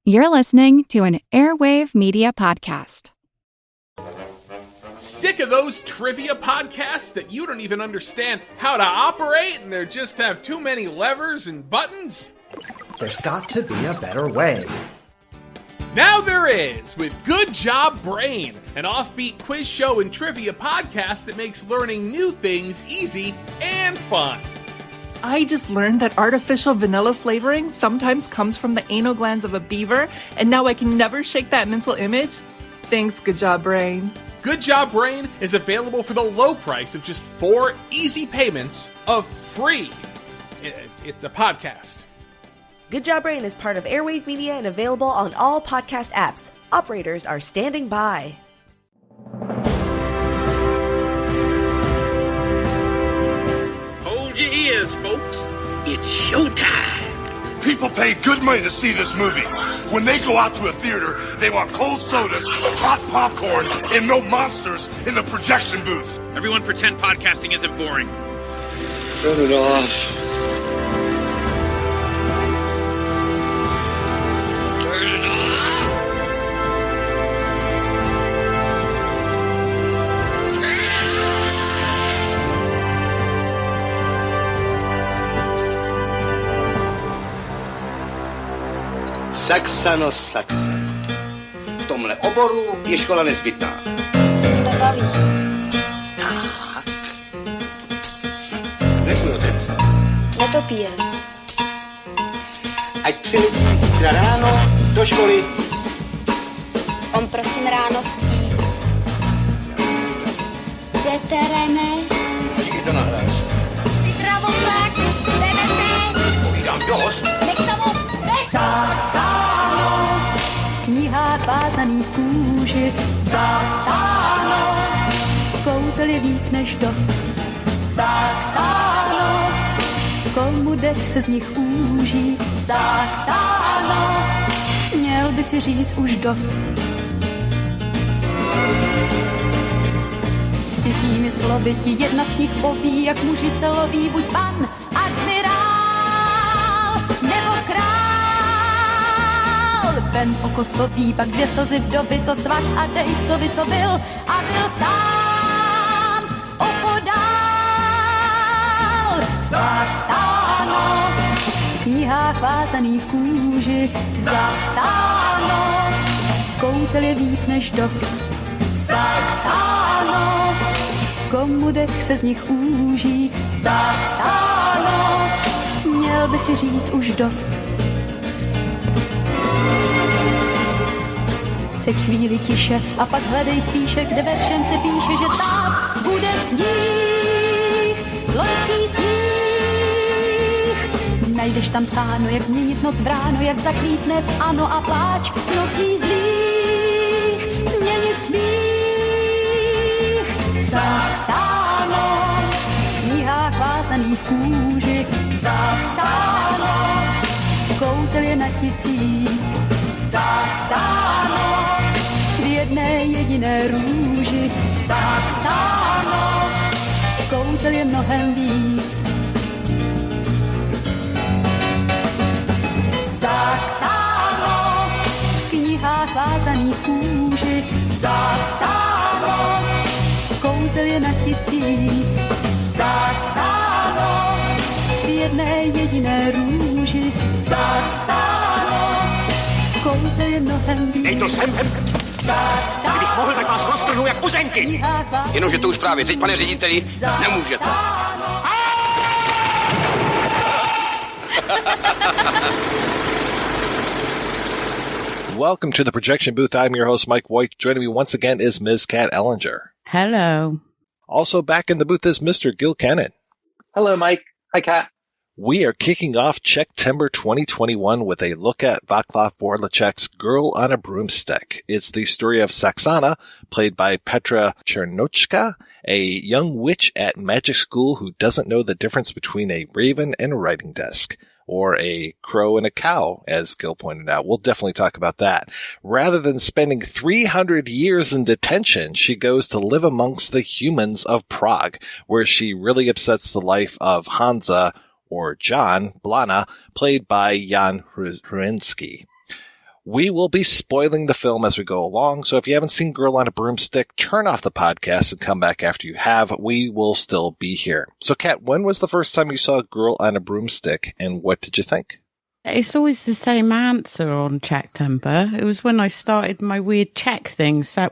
You're listening to an Airwave Media Podcast. Sick of those trivia podcasts that you don't even understand how to operate and they just have too many levers and buttons? There's got to be a better way. Now there is, with Good Job Brain, an offbeat quiz show and trivia podcast that makes learning new things easy and fun. I just learned that artificial vanilla flavoring sometimes comes from the anal glands of a beaver, and now I can never shake that mental image. Thanks, Good Job Brain. Good Job Brain is available for the low price of just 4 easy payments of free. It's a podcast. Good Job Brain is part of Airwave Media and available on all podcast apps. Operators are standing by. Hold your ears, folks. It's showtime. People pay good money to see this movie. When they go out to a theater, they want cold sodas, hot popcorn, and no monsters in the projection booth. Everyone pretend podcasting isn't boring. Turn it off. Turn it off. Saxano-saxe. V tomhle oboru je škola nezbytná. Nebaví. Tak. Kde tvůj otec? Netopír. Ať přiletí zítra ráno do školy. On prosím ráno spí. Jdete, René? Počkej, to nahráš. Si dravouták, jdete? Povídám dost. Nech tomu, nech! Saxáno, v knihách vázaných kůži. Saxáno, kouzel je víc než dost. Saxáno, komu dech se z nich úží. Saxáno, měl by si říct už dost. Cizími slovy ti jedna z nich poví, jak muži se loví, buď pan, admirál, nebo král. Ven okosový, pak 2 slzy vdovy, to svaž a dej psovi, co byl, a byl sám opodál. Zapsáno, v knihách vázaných kůži, zapsáno, kouzel je víc než dost. Zapsáno, komu dech se z nich úží. Zapsáno, měl by si říct už dost. Se chvíli tiše a pak hledej spíše, kde ve všem se píše, že tak bude sníh, loňský sníh. Najdeš tam psáno, jak změnit noc v ráno, jak zaklítne v ano a pláč nocí zlých, změnit smích. Zapsáno, v knihách vázaných kůži, zapsáno, kouzel je na 1000. Zapsáno, v jedné jediné růži. Zapsáno, kouzel je mnohem víc. Zapsáno, v knihách vázaných kůži. Zapsáno, kouzel je na 1000. Zapsáno, v jedné jediné růži. Zapsáno, kouzel je mnohem víc. Dej to sem! Kdybych mohl, tak vás roztrhnu jak puzenky. Jenomže to už právě teď, pane řediteli, nemůžete. Welcome to the projection booth. I'm your host, Mike White. Joining me once again is Ms. Kat Ellinger. Hello. Also back in the booth is Mr. Gil Kenan. Hello, Mike. Hi, Kat. We are kicking off Czechtember 2021 with a look at Václav Vorlícek's Girl on a Broomstick. It's the story of Saxana, played by Petra Černochka, a young witch at magic school who doesn't know the difference between a raven and a writing desk. Or a crow and a cow, as Gil pointed out. We'll definitely talk about that. Rather than spending 300 years in detention, she goes to live amongst the humans of Prague, where she really upsets the life of Hansa, or John Blana, played by Jan Hrunsky. We will be spoiling the film as we go along, so if you haven't seen Girl on a Broomstick, turn off the podcast and come back after you have. We will still be here. So, Kat, when was the first time you saw Girl on a Broomstick, and what did you think? It's always the same answer on Checktember. It was when I started my weird check thing. So,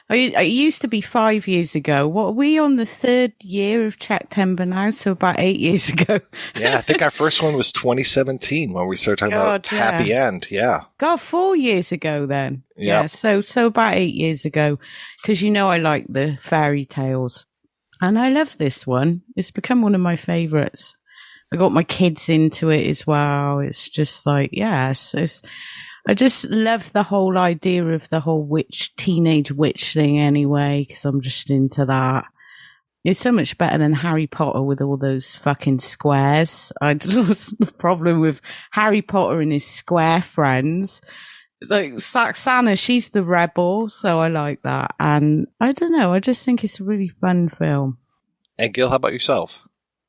it used to be 5 years ago. What are we on the 3rd year of Checktember now? So about 8 years ago. Yeah, I think our first one was 2017 when we started talking about Happy End. Yeah. God, 4 years ago then. Yep. Yeah. So about 8 years ago, because I like the fairy tales, and I love this one. It's become one of my favorites. I got my kids into it as well. It's just like, I just love the whole idea of the whole teenage witch thing anyway, because I'm just into that. It's so much better than Harry Potter with all those fucking squares. I just was the problem with Harry Potter and his square friends. Like Saxana, she's the rebel, so I like that. And I don't know, I just think it's a really fun film. And Gil, how about yourself?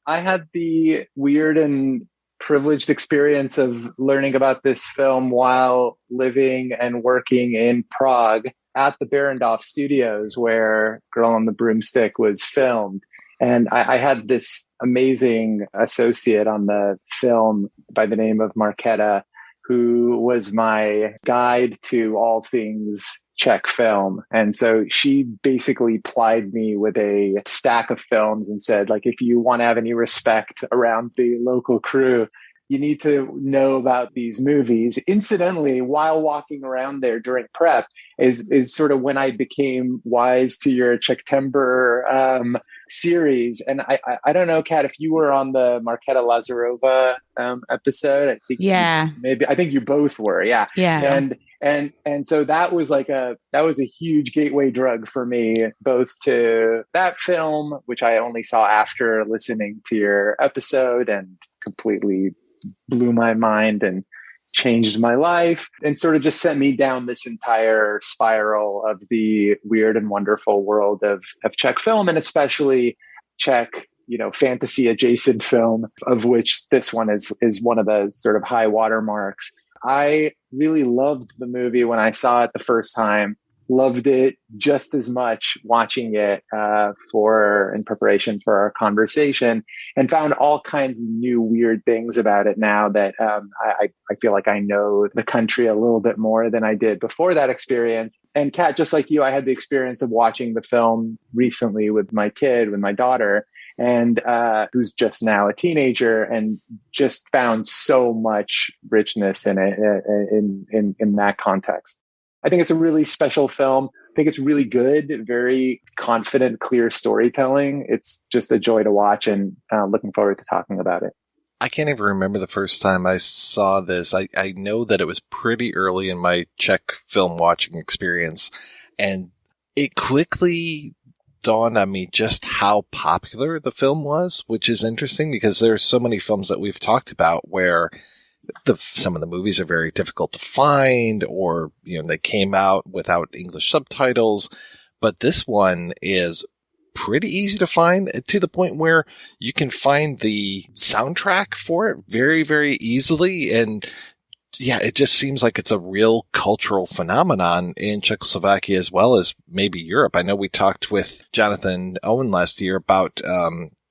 I had the weird and privileged experience of learning about this film while living and working in Prague at the Barrandov Studios, where Girl on the Broomstick was filmed. And I had this amazing associate on the film by the name of Marketa, who was my guide to all things Czech film. And so she basically plied me with a stack of films and said, like, if you want to have any respect around the local crew, you need to know about these movies. Incidentally, while walking around there during prep is sort of when I became wise to your Checktember series. And I don't know, Kat, if you were on the Marketa Lazarova episode. I think I think you both were. Yeah. Yeah. And so that was a huge gateway drug for me, both to that film, which I only saw after listening to your episode and completely blew my mind and changed my life, and sort of just sent me down this entire spiral of the weird and wonderful world of Czech film, and especially Czech, fantasy adjacent film, of which this one is one of the sort of high watermarks. I really loved the movie when I saw it the first time. Loved it just as much watching it in preparation for our conversation, and found all kinds of new weird things about it now that I feel like I know the country a little bit more than I did before that experience. And Kat, just like you, I had the experience of watching the film recently with my daughter, and who's just now a teenager, and just found so much richness in it in that context. I think it's a really special film. I think it's really good, very confident, clear storytelling. It's just a joy to watch, and looking forward to talking about it. I can't even remember the first time I saw this. I know that it was pretty early in my Czech film watching experience, and it quickly dawned on me just how popular the film was, which is interesting because there's so many films that we've talked about where some of the movies are very difficult to find, or, they came out without English subtitles. But this one is pretty easy to find, to the point where you can find the soundtrack for it very, very easily. And yeah, it just seems like it's a real cultural phenomenon in Czechoslovakia as well as maybe Europe. I know we talked with Jonathan Owen last year about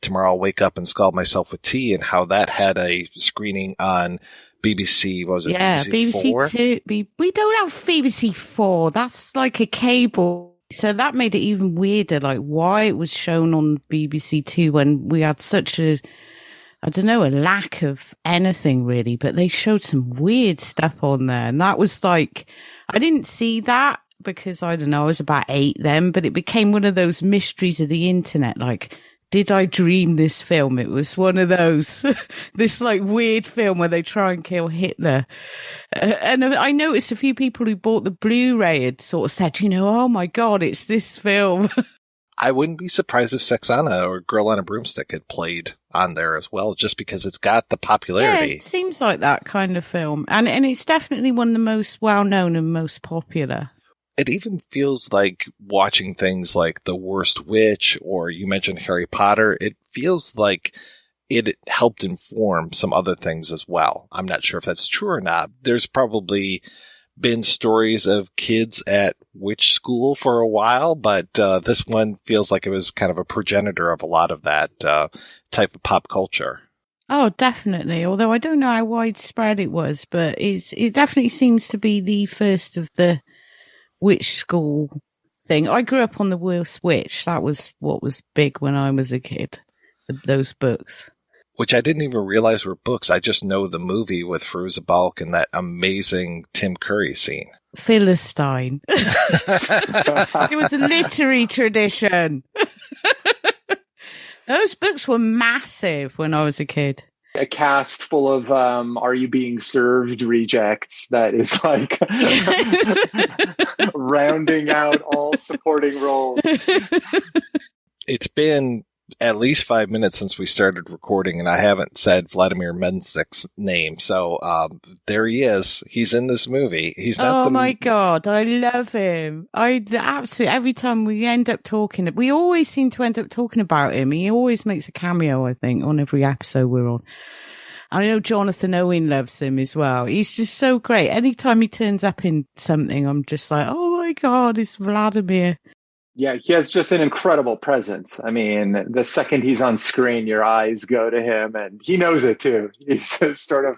Tomorrow I'll Wake Up and Scald Myself with Tea, and how that had a screening on BBC, what was it? Yeah, BBC 4? 2. We don't have BBC 4. That's like a cable. So that made it even weirder, like why it was shown on BBC 2 when we had such a lack of anything really. But they showed some weird stuff on there. And that was like, I didn't see that because, I don't know, I was about 8 then. But it became one of those mysteries of the internet, like, did I dream this film? It was one of those, this like weird film where they try and kill Hitler. And I noticed a few people who bought the Blu-ray had sort of said, oh my God, it's this film. I wouldn't be surprised if Saxana or Girl on a Broomstick had played on there as well, just because it's got the popularity. Yeah, it seems like that kind of film. And it's definitely one of the most well-known and most popular. It even feels like watching things like The Worst Witch, or you mentioned Harry Potter. It feels like it helped inform some other things as well. I'm not sure if that's true or not. There's probably been stories of kids at witch school for a while, but this one feels like it was kind of a progenitor of a lot of that type of pop culture. Oh, definitely. Although I don't know how widespread it was, but it definitely seems to be the first of the witch school thing. I grew up on The Worst Witch. That was what was big when I was a kid, those books. Which I didn't even realize were books. I just know the movie with Fairuza Balk and that amazing Tim Curry scene. Philistine. It was a literary tradition. Those books were massive when I was a kid. A cast full of Are You Being Served rejects that is like rounding out all supporting roles. It's been at least 5 minutes since we started recording, and I haven't said Vladimir Mensik's name. So there he is. He's in this movie. He's not my God, I love him. I absolutely, every time we end up talking, we always seem to end up talking about him. He always makes a cameo, I think, on every episode we're on. I know Jonathan Owen loves him as well. He's just so great. Anytime he turns up in something, I'm just like, oh my God, it's Vladimir. Yeah, he has just an incredible presence. I mean, the second he's on screen, your eyes go to him, and he knows it too. He sort of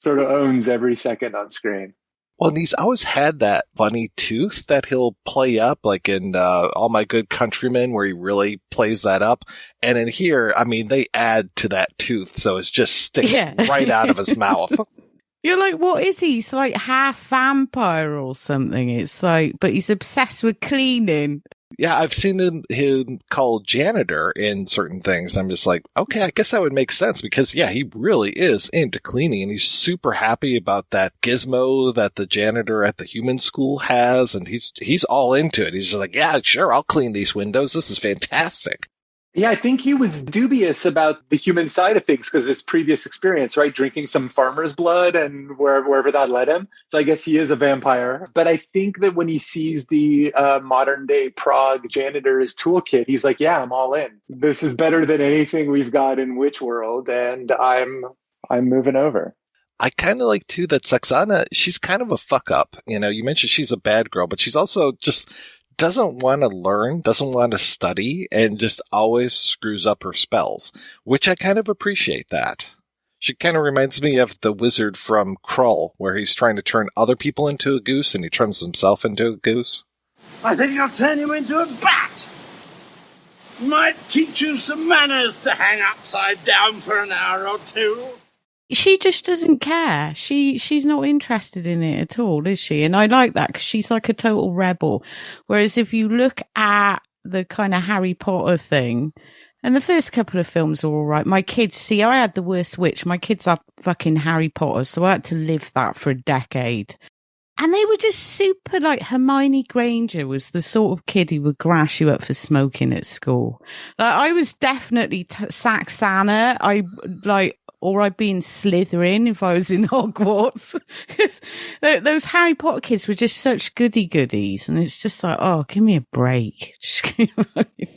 owns every second on screen. Well, and he's always had that funny tooth that he'll play up, like in All My Good Countrymen, where he really plays that up. And in here, I mean, they add to that tooth, so it just sticks right out of his mouth. You're like, what is he? He's like half vampire or something. It's like, but he's obsessed with cleaning. Yeah, I've seen him called janitor in certain things. I'm just like, okay, I guess that would make sense because, yeah, he really is into cleaning and he's super happy about that gizmo that the janitor at the human school has. And he's all into it. He's just like, yeah, sure, I'll clean these windows. This is fantastic. Yeah, I think he was dubious about the human side of things because of his previous experience, right? Drinking some farmer's blood and wherever that led him. So I guess he is a vampire. But I think that when he sees the modern day Prague janitor's toolkit, he's like, yeah, I'm all in. This is better than anything we've got in Witch World. And I'm moving over. I kind of like, too, that Saxana, she's kind of a fuck up. You know, you mentioned she's a bad girl, but she's also just doesn't want to learn, doesn't want to study, and just always screws up her spells, which I kind of appreciate that. She kind of reminds me of the wizard from Krull, where he's trying to turn other people into a goose, and he turns himself into a goose. I think I'll turn you into a bat. Might teach you some manners to hang upside down for an hour or two. She just doesn't care. She's not interested in it at all, is she? And I like that because she's like a total rebel. Whereas if you look at the kind of Harry Potter thing, and the first couple of films are all right. My kids, see, I had The Worst Witch. My kids had fucking Harry Potter, so I had to live that for a decade. And they were just super, like, Hermione Granger was the sort of kid who would grass you up for smoking at school. Like, I was definitely Saxana. Or I'd be in Slytherin if I was in Hogwarts. Those Harry Potter kids were just such goody-goodies. And it's just like, oh, give me a break. Just give me a break.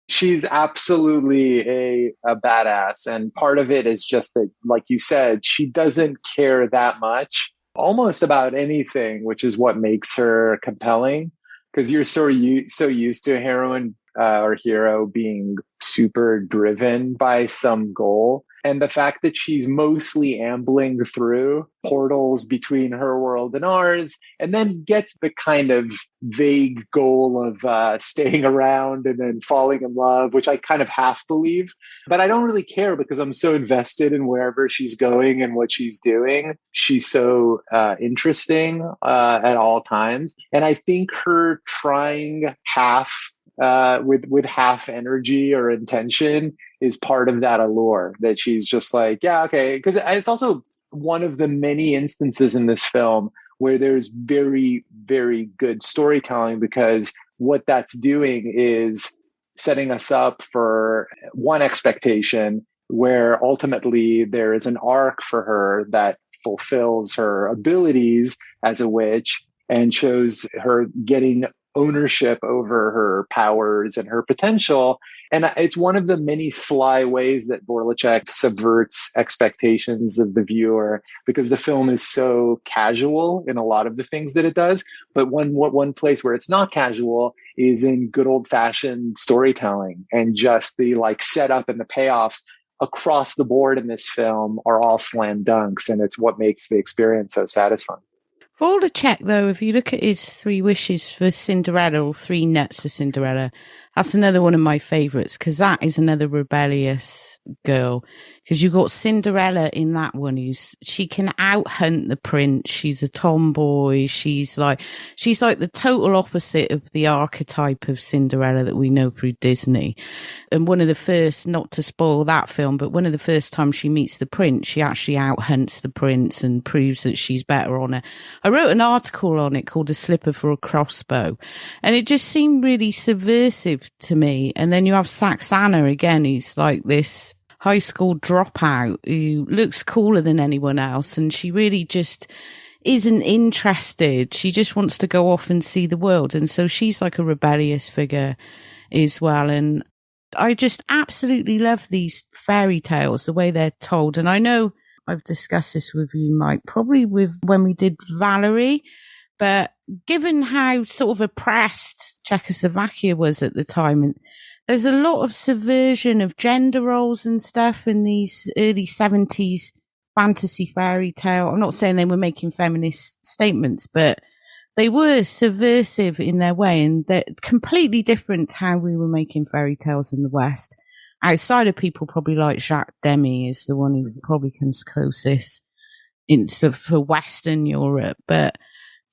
She's absolutely a badass. And part of it is just that, like you said, she doesn't care that much almost about anything, which is what makes her compelling. Because you're so used to a heroine or hero being super driven by some goal. And the fact that she's mostly ambling through portals between her world and ours, and then gets the kind of vague goal of staying around and then falling in love, which I kind of half believe. But I don't really care because I'm so invested in wherever she's going and what she's doing. She's so interesting at all times. And I think her trying with half energy or intention is part of that allure, that she's just like, yeah, okay. Because it's also one of the many instances in this film where there's very, very good storytelling, because what that's doing is setting us up for one expectation where ultimately there is an arc for her that fulfills her abilities as a witch and shows her getting ownership over her powers and her potential. And it's one of the many sly ways that Vorlícek subverts expectations of the viewer, because the film is so casual in a lot of the things that it does. But one place where it's not casual is in good old fashioned storytelling, and just the like setup and the payoffs across the board in this film are all slam dunks. And it's what makes the experience so satisfying. Vorlícek, though, if you look at his 3 wishes for Cinderella, or 3 nuts for Cinderella, that's another one of my favourites, because that is another rebellious girl. Because you've got Cinderella in that one, she can out-hunt the prince. She's a tomboy. She's like the total opposite of the archetype of Cinderella that we know through Disney. And one of the first, not to spoil that film, but one of the first times she meets the prince, she actually out-hunts the prince and proves that she's better on her. I wrote an article on it called A Slipper for a Crossbow, and it just seemed really subversive to me. And then you have Saxana again, who's like this high school dropout who looks cooler than anyone else, and she really just isn't interested. She just wants to go off and see the world, and so she's like a rebellious figure as well. And I just absolutely love these fairy tales, the way they're told. And I know I've discussed this with you, Mike, probably when we did Valerie, but given how sort of oppressed Czechoslovakia was at the time, and there's a lot of subversion of gender roles and stuff in these early 70s fantasy fairy tale. I'm not saying they were making feminist statements, but they were subversive in their way, and they're completely different to how we were making fairy tales in the West. Outside of people probably like Jacques Demy is the one who probably comes closest for Western Europe, but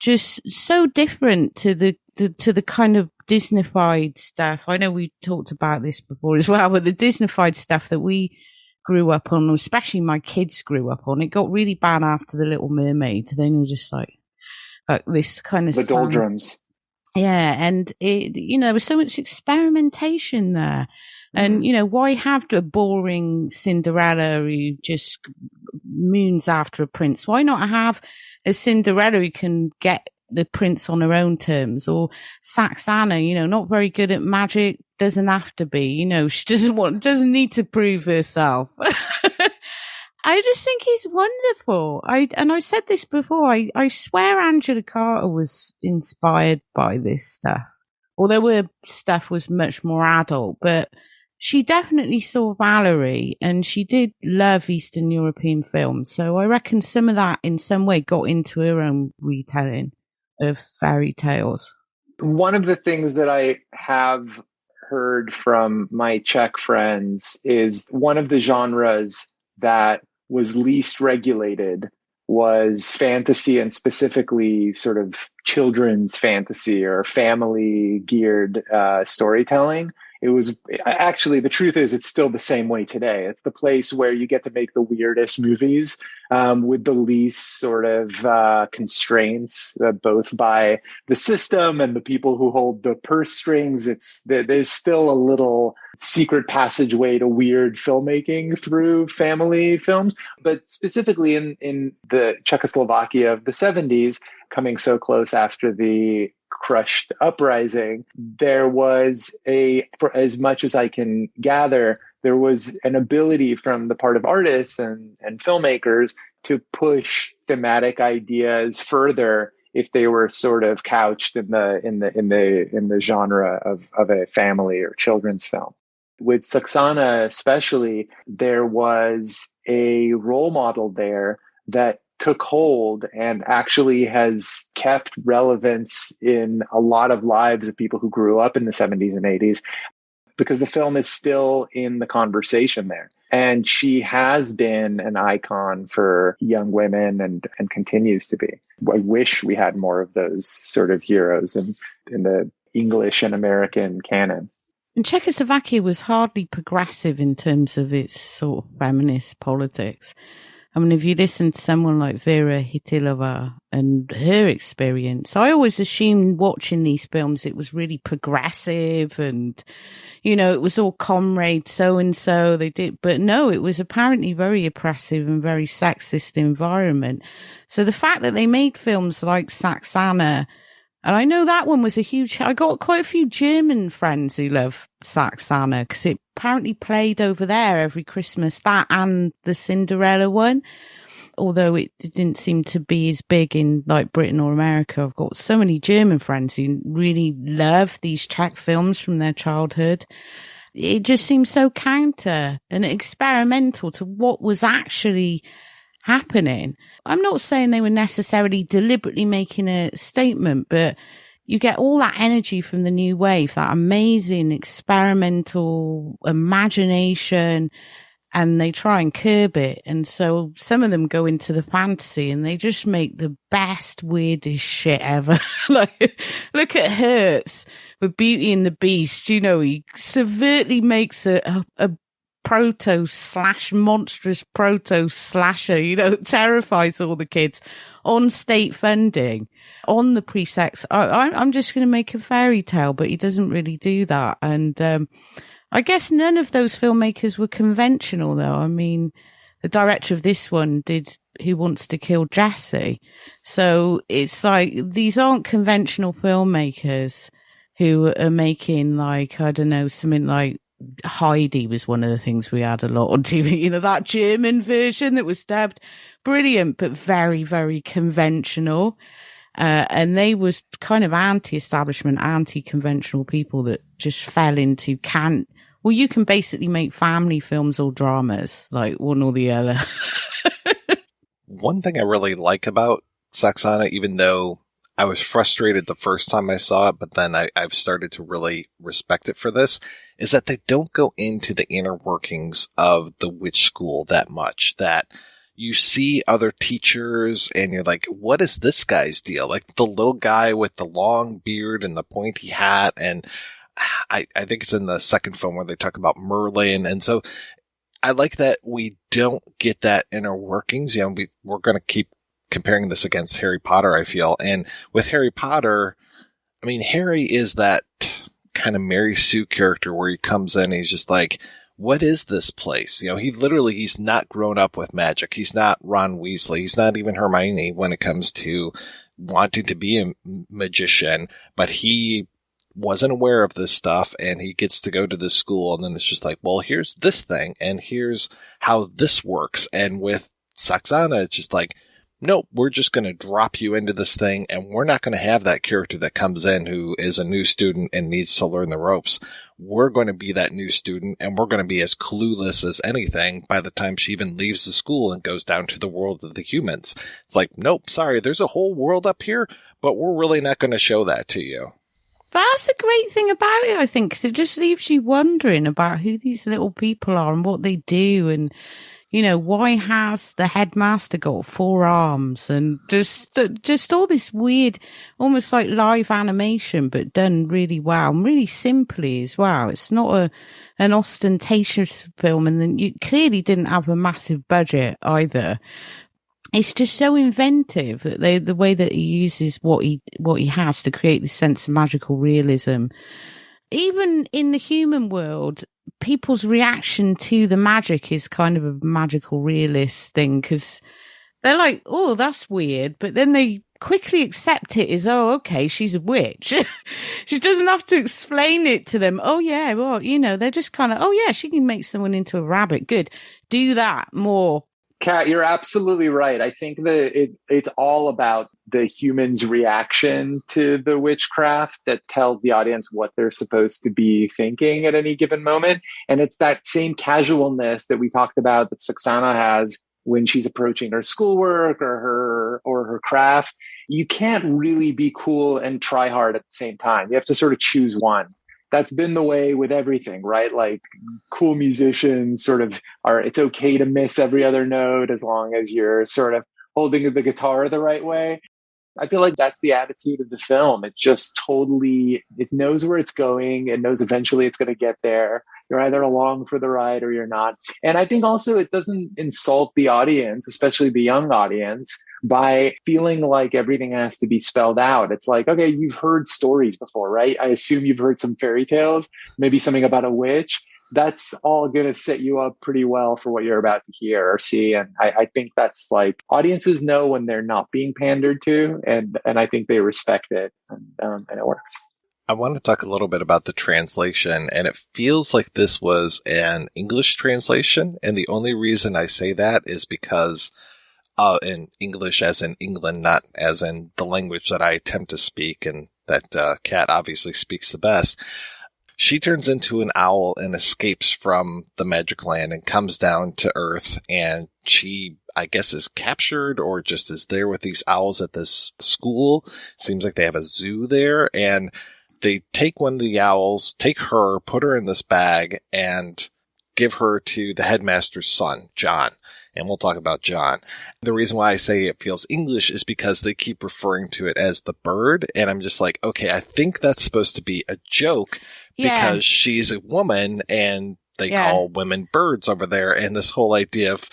just so different to the kind of Disneyfied stuff. I know we talked about this before as well, but the Disneyfied stuff that we grew up on, especially my kids grew up on, it got really bad after The Little Mermaid. Then you're just like this kind of the doldrums. Yeah, and it, there was so much experimentation there. And, why have a boring Cinderella who just moons after a prince? Why not have a Cinderella who can get the prince on her own terms? Or Saxana, not very good at magic, doesn't have to be, she doesn't need to prove herself. I just think he's wonderful. I said this before, I swear Angela Carter was inspired by this stuff. Although her stuff was much more adult, but she definitely saw Valerie, and she did love Eastern European films. So I reckon some of that in some way got into her own retelling of fairy tales. One of the things that I have heard from my Czech friends is one of the genres that was least regulated was fantasy, and specifically sort of children's fantasy or family geared storytelling. It was actually, the truth is, it's still the same way today. It's the place where you get to make the weirdest movies with the least sort of constraints, both by the system and the people who hold the purse strings. There's still a little secret passageway to weird filmmaking through family films. But specifically in the Czechoslovakia of the 70s, coming so close after the crushed uprising, there was for as much as I can gather, there was an ability from the part of artists and filmmakers to push thematic ideas further if they were sort of couched in the genre of a family or children's film. With Saxana especially, there was a role model there that took hold and actually has kept relevance in a lot of lives of people who grew up in the 70s and 80s, because the film is still in the conversation there. And she has been an icon for young women and continues to be. I wish we had more of those sort of heroes in the English and American canon. And Czechoslovakia was hardly progressive in terms of its sort of feminist politics. I mean, if you listen to someone like Vera Chytilova and her experience, I always assumed watching these films it was really progressive and, it was all comrade so-and-so they did. But no, it was apparently very oppressive and very sexist environment. So the fact that they made films like Saxana And I know that one was a huge... I got quite a few German friends who love Saxana because it apparently played over there every Christmas, that and the Cinderella one. Although it didn't seem to be as big in like Britain or America. I've got so many German friends who really love these Czech films from their childhood. It just seems so counter and experimental to what was actually happening. I'm not saying they were necessarily deliberately making a statement, but you get all that energy from the new wave, that amazing experimental imagination, and they try and curb it. And so some of them go into the fantasy and they just make the best, weirdest shit ever. Like, look at Hertz with Beauty and the Beast. You know, he severely makes a monstrous proto slasher, you know, terrifies all the kids on state funding, on the pre-sex. I'm just going to make a fairy tale, but he doesn't really do that. And I guess none of those filmmakers were conventional, though. I mean, the director of this one did Who Wants to Kill Jesse. So it's like, these aren't conventional filmmakers who are making, like, I don't know, something like Heidi was one of the things we had a lot on TV, you know, that German version that was dubbed brilliant, but very, very conventional. And they was kind of anti-establishment, anti-conventional people that just fell into you can basically make family films or dramas, like one or the other. One thing I really like about Saxana, even though I was frustrated the first time I saw it, but then I've started to really respect it for this, is that they don't go into the inner workings of the witch school that much. That you see other teachers and you're like, what is this guy's deal? Like the little guy with the long beard and the pointy hat. And I think it's in the second film where they talk about Merlin. And so I like that we don't get that inner workings. You know, we're going to keep comparing this against Harry Potter, I feel. And with Harry Potter, I mean, Harry is that kind of Mary Sue character where he comes in and he's just like, what is this place? You know, he's not grown up with magic. He's not Ron Weasley. He's not even Hermione when it comes to wanting to be a magician, but he wasn't aware of this stuff and he gets to go to this school. And then it's just like, well, here's this thing and here's how this works. And with Saxana, it's just like, nope, we're just going to drop you into this thing and we're not going to have that character that comes in who is a new student and needs to learn the ropes. We're going to be that new student and we're going to be as clueless as anything by the time she even leaves the school and goes down to the world of the humans. It's like, nope, sorry, there's a whole world up here, but we're really not going to show that to you. That's the great thing about it, I think, because it just leaves you wondering about who these little people are and what they do. And, you know, why has the headmaster got 4 arms? And just all this weird, almost like live animation, but done really well and really simply as well. It's not an ostentatious film, and then you clearly didn't have a massive budget either. It's just so inventive that the way that he uses what he has to create this sense of magical realism. Even in the human world, people's reaction to the magic is kind of a magical realist thing, because they're like, oh, that's weird. But then they quickly accept it as, oh, okay, she's a witch. She doesn't have to explain it to them. Oh, yeah, well, you know, they're just kind of, oh, yeah, she can make someone into a rabbit. Good. Do that more. Kat, you're absolutely right. I think that it's all about the human's reaction to the witchcraft that tells the audience what they're supposed to be thinking at any given moment. And it's that same casualness that we talked about that Saxana has when she's approaching her schoolwork or her craft. You can't really be cool and try hard at the same time. You have to sort of choose one. That's been the way with everything, right? Like cool musicians sort of it's okay to miss every other note as long as you're sort of holding the guitar the right way. I feel like that's the attitude of the film. It just it knows where it's going. It knows eventually it's going to get there. You're either along for the ride or you're not. And I think also it doesn't insult the audience, especially the young audience, by feeling like everything has to be spelled out. It's like, okay, you've heard stories before, right? I assume you've heard some fairy tales, maybe something about a witch. that's all going to set you up pretty well for what you're about to hear or see. And I think that's like, audiences know when they're not being pandered to, and I think they respect it, and it works. I want to talk a little bit about the translation, and it feels like this was an English translation. And the only reason I say that is because in English as in England, not as in the language that I attempt to speak, and that Kat obviously speaks the best. She turns into an owl and escapes from the magic land and comes down to Earth, and she, I guess, is captured or just is there with these owls at this school. Seems like they have a zoo there, and they take one of the owls, take her, put her in this bag, and give her to the headmaster's son, John. And we'll talk about John. The reason why I say it feels English is because they keep referring to it as the bird. And I'm just like, okay, I think that's supposed to be a joke because she's a woman and they call women birds over there. And this whole idea of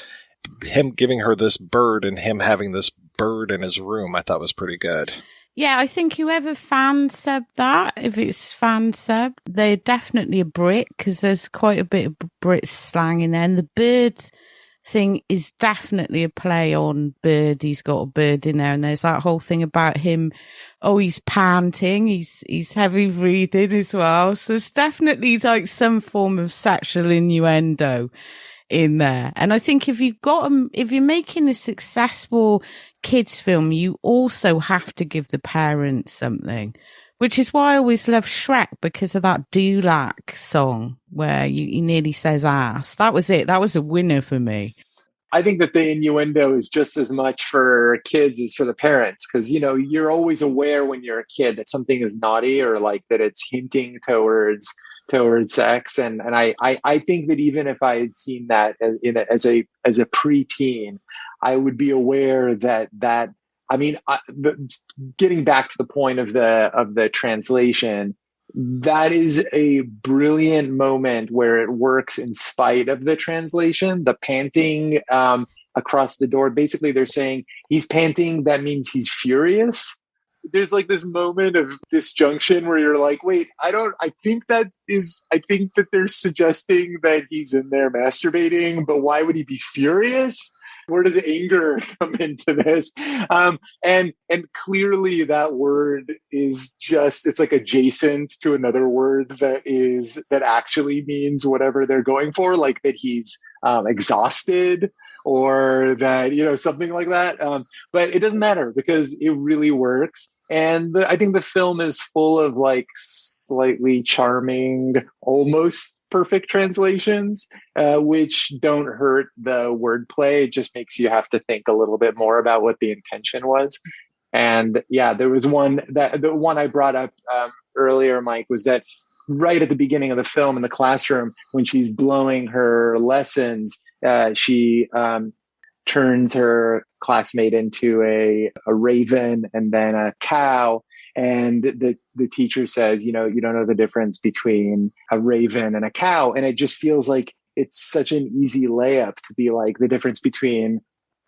him giving her this bird and him having this bird in his room, I thought was pretty good. Yeah, I think whoever fan subbed that, if it's fan sub, they're definitely a Brit because there's quite a bit of Brit slang in there. And the bird thing is definitely a play on bird. He's got a bird in there, and there's that whole thing about him. Oh, he's panting, he's heavy breathing as well. So it's definitely like some form of sexual innuendo in there. And I think if you're making a successful kids film, you also have to give the parents something, which is why I always love Shrek, because of that Dulac song where he nearly says ass. That was it. That was a winner for me. I think that the innuendo is just as much for kids as for the parents, because, you know, you're always aware when you're a kid that something is naughty or like that it's hinting towards sex. And I think that even if I had seen that as a preteen, I would be aware that I mean, getting back to the point of the translation, that is a brilliant moment where it works in spite of the translation. The panting across the door, basically they're saying he's panting, that means he's furious. There's like this moment of disjunction where you're like, wait, I think that they're suggesting that he's in there masturbating, but why would he be furious? Where does anger come into this? And clearly that word is just, it's like adjacent to another word that actually means whatever they're going for, like that he's exhausted or that, you know, something like that. But it doesn't matter because it really works. And I think the film is full of like slightly charming, almost perfect translations, which don't hurt the wordplay. It just makes you have to think a little bit more about what the intention was. And yeah, there was the one I brought up earlier, Mike, was that right at the beginning of the film in the classroom, when she's blowing her lessons, she turns her classmate into a raven and then a cow. And the teacher says, you know, you don't know the difference between a raven and a cow. And it just feels like it's such an easy layup to be like the difference between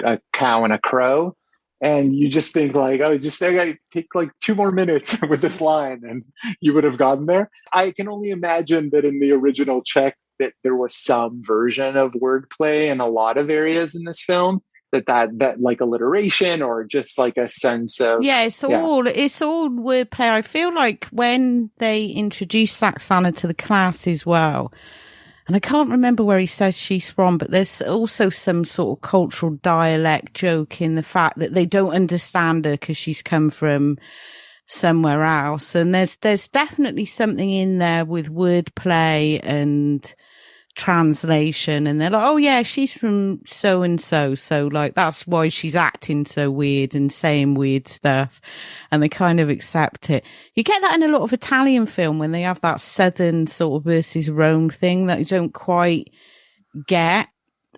a cow and a crow. And you just think like, oh, just say I take like 2 more minutes with this line and you would have gotten there. I can only imagine that in the original Czech that there was some version of wordplay in a lot of areas in this film. That like alliteration or just like a sense of it's all wordplay. I feel like when they introduced Saxana to the class as well, and I can't remember where he says she's from, but there's also some sort of cultural dialect joke in the fact that they don't understand her because she's come from somewhere else, and there's definitely something in there with wordplay and translation, and they're like, oh yeah, she's from so and so, so like that's why she's acting so weird and saying weird stuff, and they kind of accept it. You get that in a lot of Italian film when they have that southern sort of versus Rome thing that you don't quite get.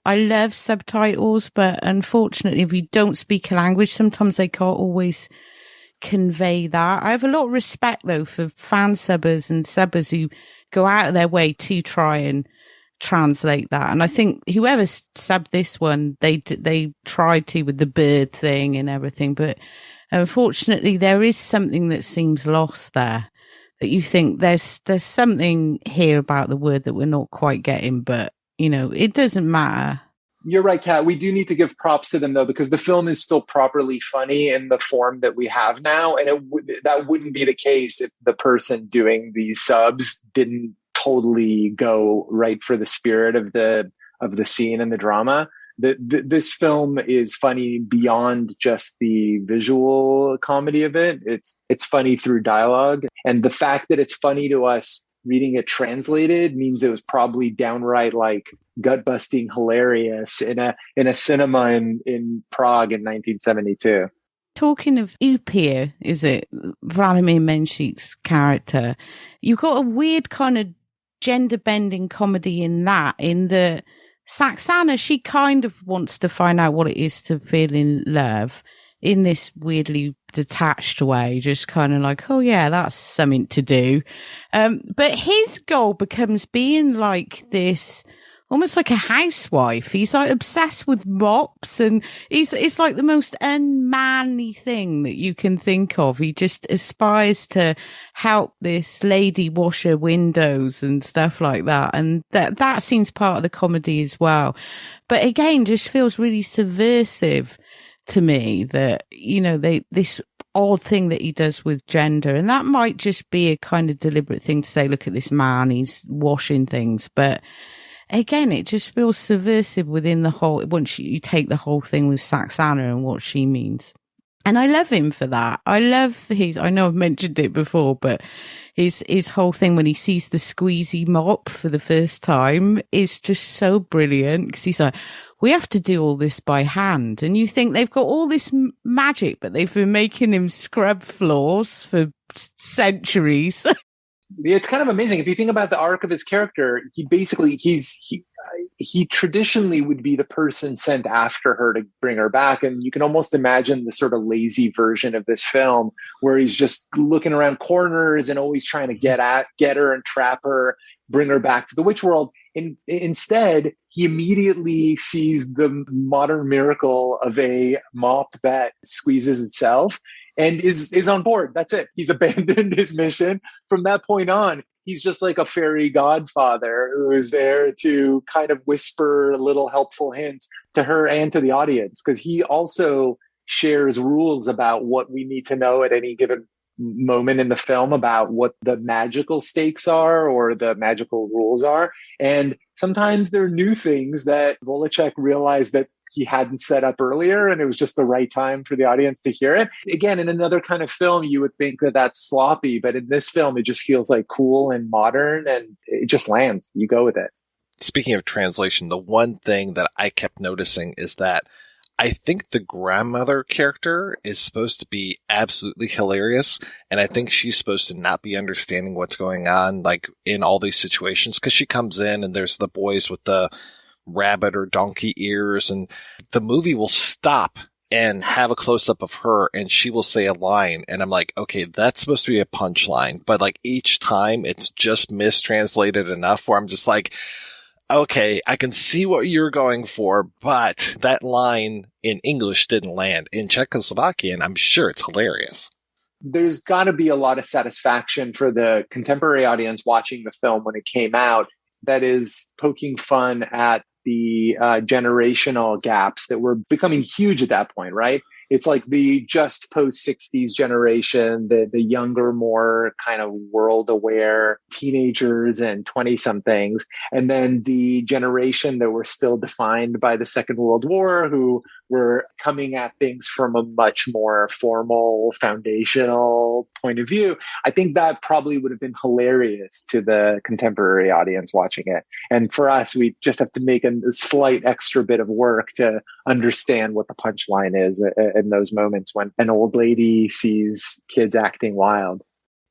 I love subtitles, but unfortunately if you don't speak a language, sometimes they can't always convey that. I have a lot of respect though for fan subbers and subbers who go out of their way to try and translate that, and I think whoever subbed this one, they tried to with the bird thing and everything, but unfortunately there is something that seems lost there. that you think there's something here about the word that we're not quite getting, but, you know, it doesn't matter. You're right, Kat. We do need to give props to them, though, because the film is still properly funny in the form that we have now. And that wouldn't be the case if the person doing these subs didn't totally go right for the spirit of the scene and the drama. This film is funny beyond just the visual comedy of it. It's funny through dialogue. And the fact that it's funny to us reading it translated means it was probably downright like gut-busting hilarious in a cinema in Prague in 1972. Talking of Upir, is it Vladimir Menshik's character? You've got a weird kind of gender-bending comedy in the Saxana, she kind of wants to find out what it is to feel in love in this weirdly detached way, just kind of like, oh yeah, that's something to do. But his goal becomes being like this, almost like a housewife. He's like obsessed with mops, and it's like the most unmanly thing that you can think of. He just aspires to help this lady wash her windows and stuff like that. And that seems part of the comedy as well. But again, just feels really subversive to me that, you know, this odd thing that he does with gender, and that might just be a kind of deliberate thing to say, look at this man, he's washing things. But again, it just feels subversive within the whole, once you take the whole thing with Saxana and what she means. And I love him for that. I love I know I've mentioned it before, but his whole thing when he sees the squeezy mop for the first time is just so brilliant, because he's like, we have to do all this by hand. And you think they've got all this magic, but they've been making him scrub floors for centuries. It's kind of amazing. If you think about the arc of his character, he traditionally would be the person sent after her to bring her back. And you can almost imagine the sort of lazy version of this film where he's just looking around corners and always trying to get her and trap her, bring her back to the witch world. Instead, he immediately sees the modern miracle of a mop that squeezes itself and is on board. That's it. He's abandoned his mission. From that point on, he's just like a fairy godfather who is there to kind of whisper little helpful hints to her and to the audience, because he also shares rules about what we need to know at any given moment in the film about what the magical stakes are or the magical rules are. And sometimes there are new things that Vorlícek realized that he hadn't set up earlier, and it was just the right time for the audience to hear it. Again, in another kind of film, you would think that that's sloppy, but in this film, it just feels like cool and modern, and it just lands. You go with it. Speaking of translation, the one thing that I kept noticing is that I think the grandmother character is supposed to be absolutely hilarious, and I think she's supposed to not be understanding what's going on, like, in all these situations, because she comes in and there's the boys with the rabbit or donkey ears, and the movie will stop and have a close-up of her, and she will say a line, and I'm like, okay, that's supposed to be a punchline, but like each time it's just mistranslated enough where I'm just like, okay, I can see what you're going for, but that line in English didn't land. In Czechoslovakian, I'm sure it's hilarious. There's got to be a lot of satisfaction for the contemporary audience watching the film when it came out that is poking fun at the generational gaps that were becoming huge at that point, right? It's like the just post-60s generation, the younger, more kind of world-aware teenagers and 20-somethings, and then the generation that were still defined by the Second World War, who were coming at things from a much more formal, foundational point of view. I think that probably would have been hilarious to the contemporary audience watching it. And for us, we just have to make a slight extra bit of work to understand what the punchline is in those moments when an old lady sees kids acting wild.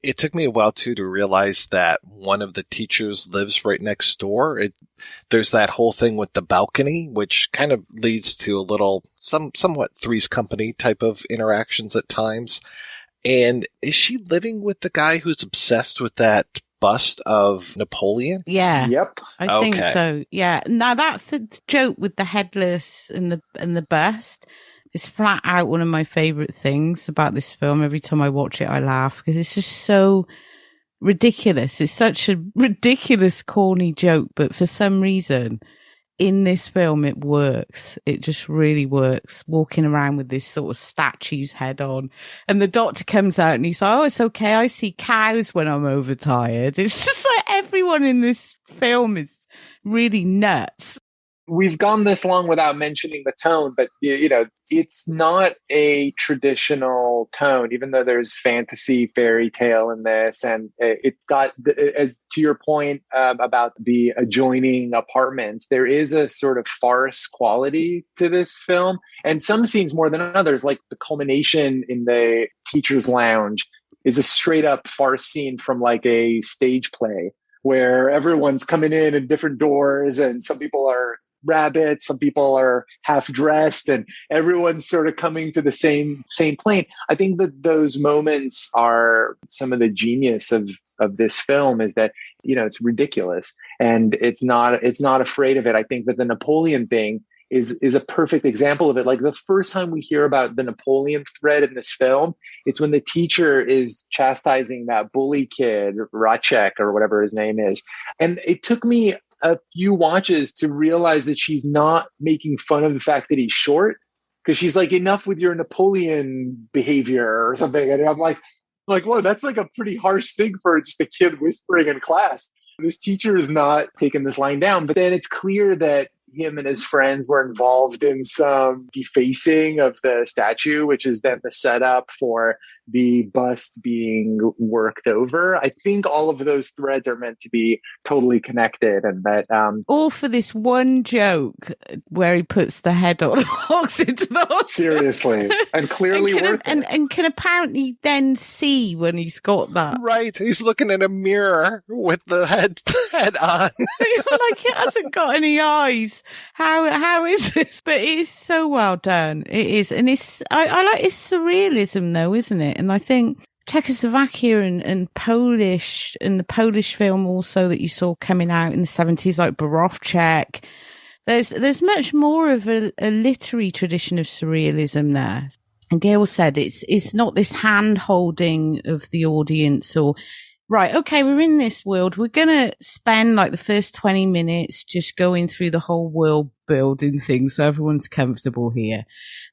It took me a while, too, to realize that one of the teachers lives right next door. There's that whole thing with the balcony, which kind of leads to a little, somewhat Three's Company type of interactions at times. And is she living with the guy who's obsessed with that bust of Napoleon? Yeah. Yep. I think so. Yeah. Now that's the joke with the headless and the bust. It's flat out one of my favorite things about this film. Every time I watch it, I laugh because it's just so ridiculous. It's such a ridiculous, corny joke, but for some reason, in this film, it works. It just really works. Walking around with this sort of statue's head on. And the doctor comes out and he's like, oh, it's okay. I see cows when I'm overtired. It's just like everyone in this film is really nuts. We've gone this long without mentioning the tone, but it's not a traditional tone, even though there's fantasy fairy tale in this. And it's got, as to your point about the adjoining apartments, there is a sort of farce quality to this film. And some scenes more than others, like the culmination in the teacher's lounge is a straight up farce scene from like a stage play where everyone's coming in different doors and some people are rabbits, some people are half dressed, and everyone's sort of coming to the same plane. I think that those moments are some of the genius of this film, is that, it's ridiculous and it's not afraid of it. I think that the Napoleon thing is a perfect example of it. Like the first time we hear about the Napoleon thread in this film, it's when the teacher is chastising that bully kid, Racek or whatever his name is. And it took me a few watches to realize that she's not making fun of the fact that he's short, because she's like, enough with your Napoleon behavior or something. And I'm like, whoa, that's like a pretty harsh thing for just a kid whispering in class. This teacher is not taking this line down. But then it's clear that him and his friends were involved in some defacing of the statue, which is then the setup for the bust being worked over. I think all of those threads are meant to be totally connected, and that all for this one joke where he puts the head on and walks into the hospital. Seriously, and clearly worth it. And can apparently then see when he's got that. Right, he's looking in a mirror with the head on. Like it hasn't got any eyes. How is this? But it is so well done. It is, and it's I like its surrealism though, isn't it? And I think Czechoslovakia and Polish, and the Polish film also that you saw coming out in the 70s, like Borowczyk, there's much more of a literary tradition of surrealism there. And Gail said it's not this hand holding of the audience or, right, okay, we're in this world. We're going to spend like the first 20 minutes just going through the whole world building things so everyone's comfortable here.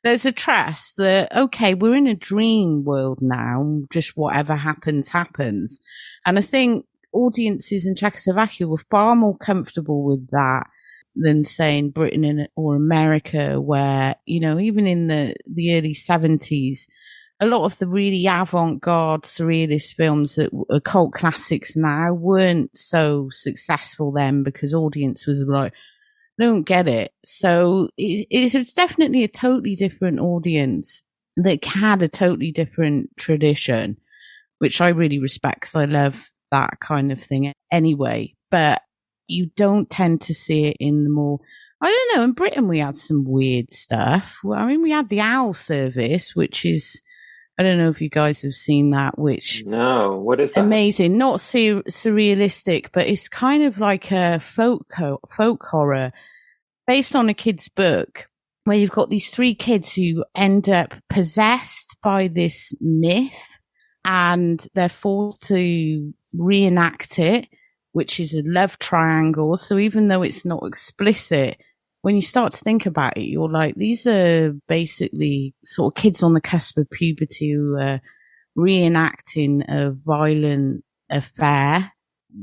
There's a trust that, okay, we're in a dream world now. Just whatever happens, happens. And I think audiences in Czechoslovakia were far more comfortable with that than, say, in Britain or America, where, even in the early 70s, a lot of the really avant-garde surrealist films that are cult classics now weren't so successful then because audience was like, don't get it. So it's definitely a totally different audience that had a totally different tradition, which I really respect because I love that kind of thing anyway. But you don't tend to see it in the more, I don't know, in Britain we had some weird stuff. Well, I mean, we had the Owl Service, which is, I don't know if you guys have seen that, which... No, what is that? Amazing. Not surrealistic, but it's kind of like a folk horror based on a kid's book where you've got these three kids who end up possessed by this myth and they're forced to reenact it, which is a love triangle. So even though it's not explicit, when you start to think about it, you're like, these are basically sort of kids on the cusp of puberty who are reenacting a violent affair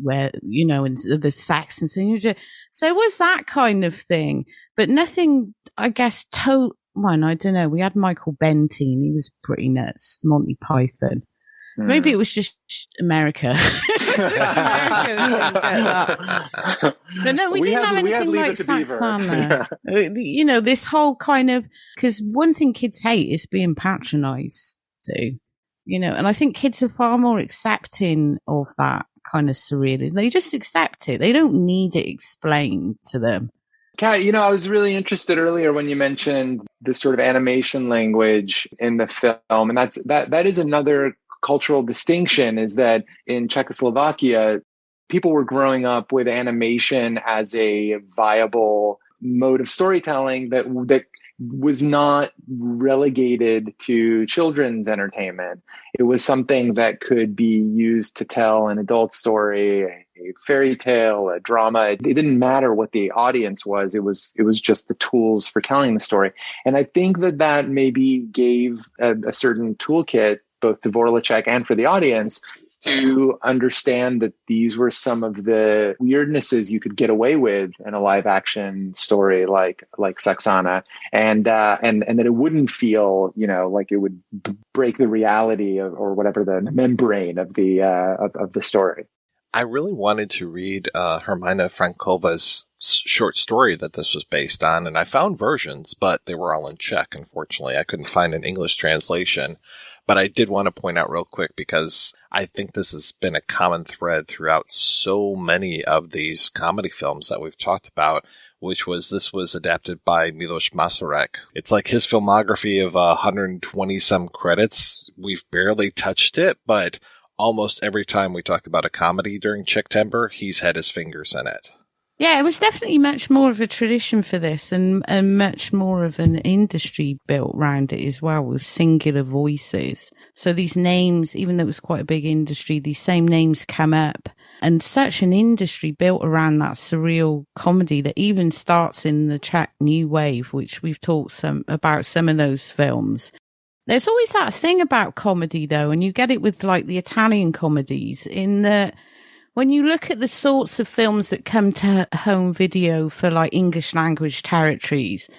where, in the sex and so it was that kind of thing, but nothing, I guess, well, I don't know. We had Michael Bentine. He was pretty nuts. Monty Python. Maybe it was just America. But no, we didn't have anything like Saxana. This whole kind of, because one thing kids hate is being patronized too. And I think kids are far more accepting of that kind of surrealism. They just accept it. They don't need it explained to them. Kat, I was really interested earlier when you mentioned the sort of animation language in the film, and that is another cultural distinction, is that in Czechoslovakia, people were growing up with animation as a viable mode of storytelling that was not relegated to children's entertainment. It was something that could be used to tell an adult story, a fairy tale, a drama. It didn't matter what the audience was. It was just the tools for telling the story. And I think that maybe gave a certain toolkit both to Vorlícek and for the audience to understand that these were some of the weirdnesses you could get away with in a live action story like Saxana, and that it wouldn't feel, like it would break the reality or whatever the membrane of the story. I really wanted to read Hermína Frankova's short story that this was based on, and I found versions, but they were all in Czech, unfortunately. I couldn't find an English translation. But I did want to point out real quick, because I think this has been a common thread throughout so many of these comedy films that we've talked about, this was adapted by Miloš Masaryk. It's like his filmography of 120 some credits. We've barely touched it, but almost every time we talk about a comedy during Czechtember, he's had his fingers in it. Yeah, it was definitely much more of a tradition for this, and much more of an industry built around it as well, with singular voices. So these names, even though it was quite a big industry, these same names come up, and such an industry built around that surreal comedy that even starts in the Czech New Wave, which we've talked about some of those films. There's always that thing about comedy, though, and you get it with like the Italian comedies, in that when you look at the sorts of films that come to home video for like English language territories,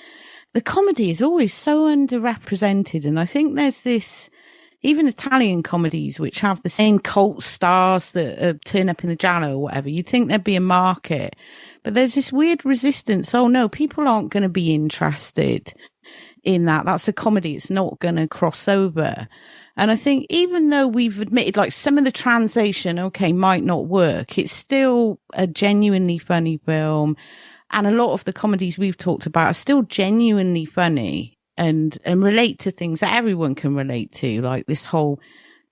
the comedy is always so underrepresented. And I think there's this, even Italian comedies, which have the same cult stars that turn up in the Giallo or whatever, you'd think there'd be a market. But there's this weird resistance. Oh no, people aren't going to be interested in that. That's a comedy. It's not going to cross over. And I think even though we've admitted like some of the translation, might not work, it's still a genuinely funny film. And a lot of the comedies we've talked about are still genuinely funny and relate to things that everyone can relate to, like this whole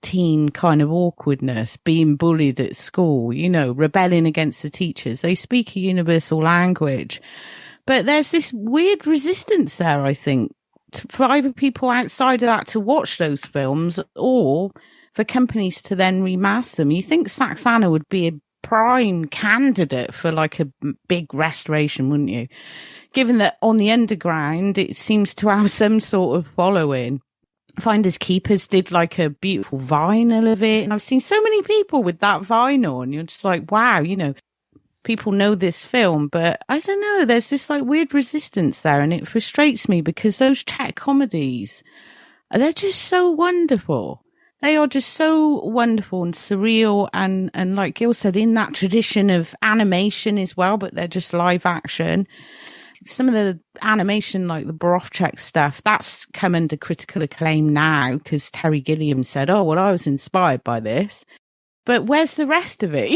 teen kind of awkwardness, being bullied at school, rebelling against the teachers. They speak a universal language. But there's this weird resistance there, I think, for either people outside of that to watch those films or for companies to then remaster them. You think Saxana would be a prime candidate for like a big restoration, wouldn't you? Given that on the underground, it seems to have some sort of following. Finders Keepers did like a beautiful vinyl of it. And I've seen so many people with that vinyl, and you're just like, wow, people know this film, but I don't know, there's this like weird resistance there, and it frustrates me because those Czech comedies, they're just so wonderful. They are just so wonderful and surreal, and like Gil said, in that tradition of animation as well, but they're just live action. Some of the animation, like the Borowczyk stuff, that's come under critical acclaim now because Terry Gilliam said, oh, well, I was inspired by this. But where's the rest of it?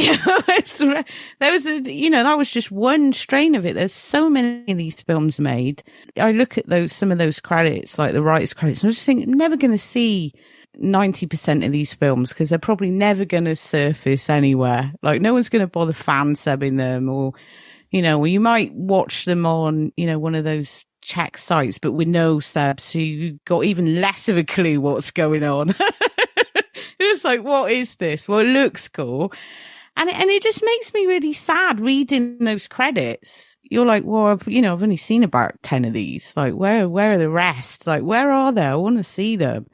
There was that was just one strain of it. There's so many of these films made. I look at some of those credits, like the writers' credits, and I just think I'm never going to see 90% of these films because they're probably never going to surface anywhere. Like no one's going to bother fan subbing them, or you might watch them on, one of those Czech sites, but with no subs, so you got even less of a clue what's going on. It's like, what is this? Well, it looks cool. And it just makes me really sad reading those credits. You're like, well, I've only seen about 10 of these. Like, where are the rest? Like, where are they? I want to see them.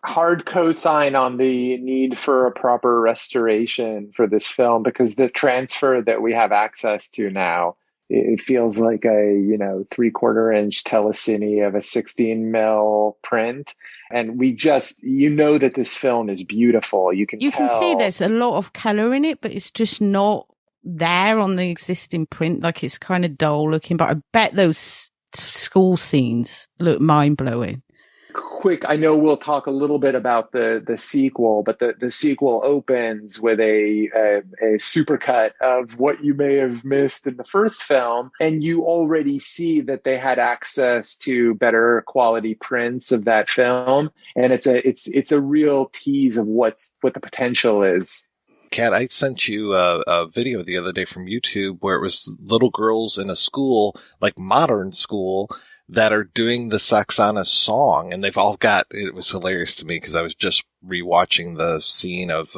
Hard cosign on the need for a proper restoration for this film, because the transfer that we have access to now, it feels like a 3/4 inch telecine of a 16 mil print, and we just that this film is beautiful. You can see there's a lot of color in it, but it's just not there on the existing print. Like it's kind of dull looking, but I bet those school scenes look mind blowing. Quick, I know we'll talk a little bit about the sequel, but the sequel opens with a supercut of what you may have missed in the first film, and you already see that they had access to better quality prints of that film, and it's a real tease of what the potential is. Kat, I sent you a video the other day from YouTube where it was little girls in a school, like modern school, that are doing the Saxana song, and they've all got, it was hilarious to me because I was just rewatching the scene of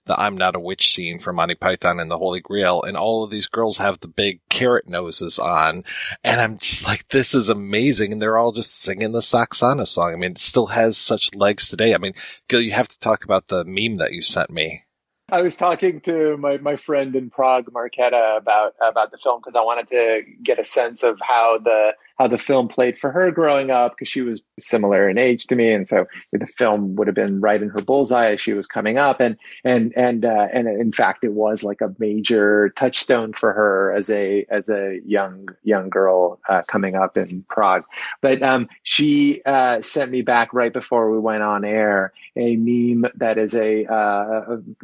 the I'm Not a Witch scene from Monty Python and the Holy Grail, and all of these girls have the big carrot noses on, and I'm just like, this is amazing, and they're all just singing the Saxana song. I mean, it still has such legs today. I mean, Gil, you have to talk about the meme that you sent me. I was talking to my friend in Prague, Marketa, about the film because I wanted to get a sense of how the film played for her growing up, because she was similar in age to me, and so the film would have been right in her bullseye as she was coming up, and in fact it was like a major touchstone for her as a young girl coming up in Prague. But she sent me back right before we went on air a meme that is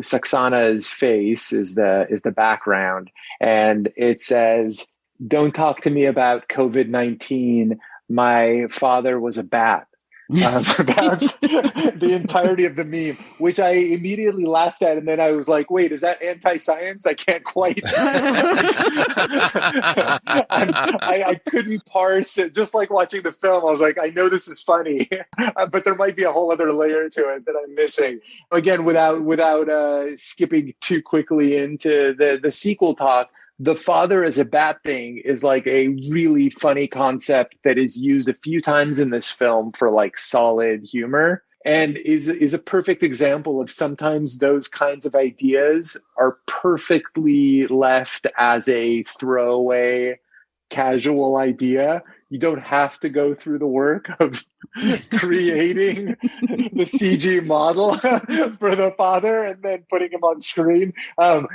Saxana's face is the background, and it says, "Don't talk to me about COVID-19. My father was a bat." About the entirety of the meme, which I immediately laughed at, and then I was like, "Wait, is that anti-science?" I can't quite. I couldn't parse it. Just like watching the film, I was like, "I know this is funny, but there might be a whole other layer to it that I'm missing." Again, without skipping too quickly into the sequel talk. The father as a bat thing is like a really funny concept that is used a few times in this film for like solid humor, and is a perfect example of sometimes those kinds of ideas are perfectly left as a throwaway casual idea. You don't have to go through the work of creating the CG model for the father and then putting him on screen. Not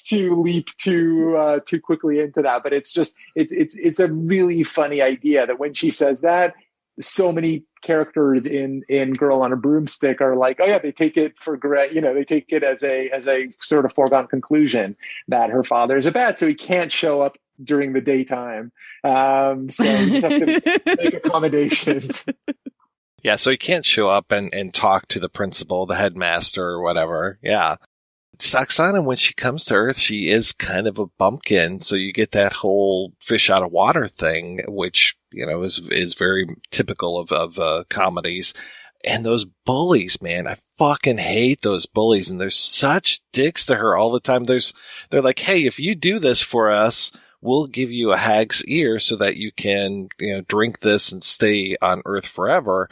to leap too quickly into that, but it's a really funny idea that when she says that, so many characters in Girl on a Broomstick are like, oh yeah, they take it for they take it as a sort of foregone conclusion that her father is a bat, so he can't show up during the daytime. So you just have to make accommodations. Yeah, so he can't show up and talk to the principal, the headmaster, or whatever. Yeah. Saxana, when she comes to Earth, she is kind of a bumpkin, so you get that whole fish out of water thing, which, is very typical of comedies. And those bullies, man, I fucking hate those bullies, and they're such dicks to her all the time. They're like, hey, if you do this for us, we'll give you a hag's ear so that you can, drink this and stay on Earth forever.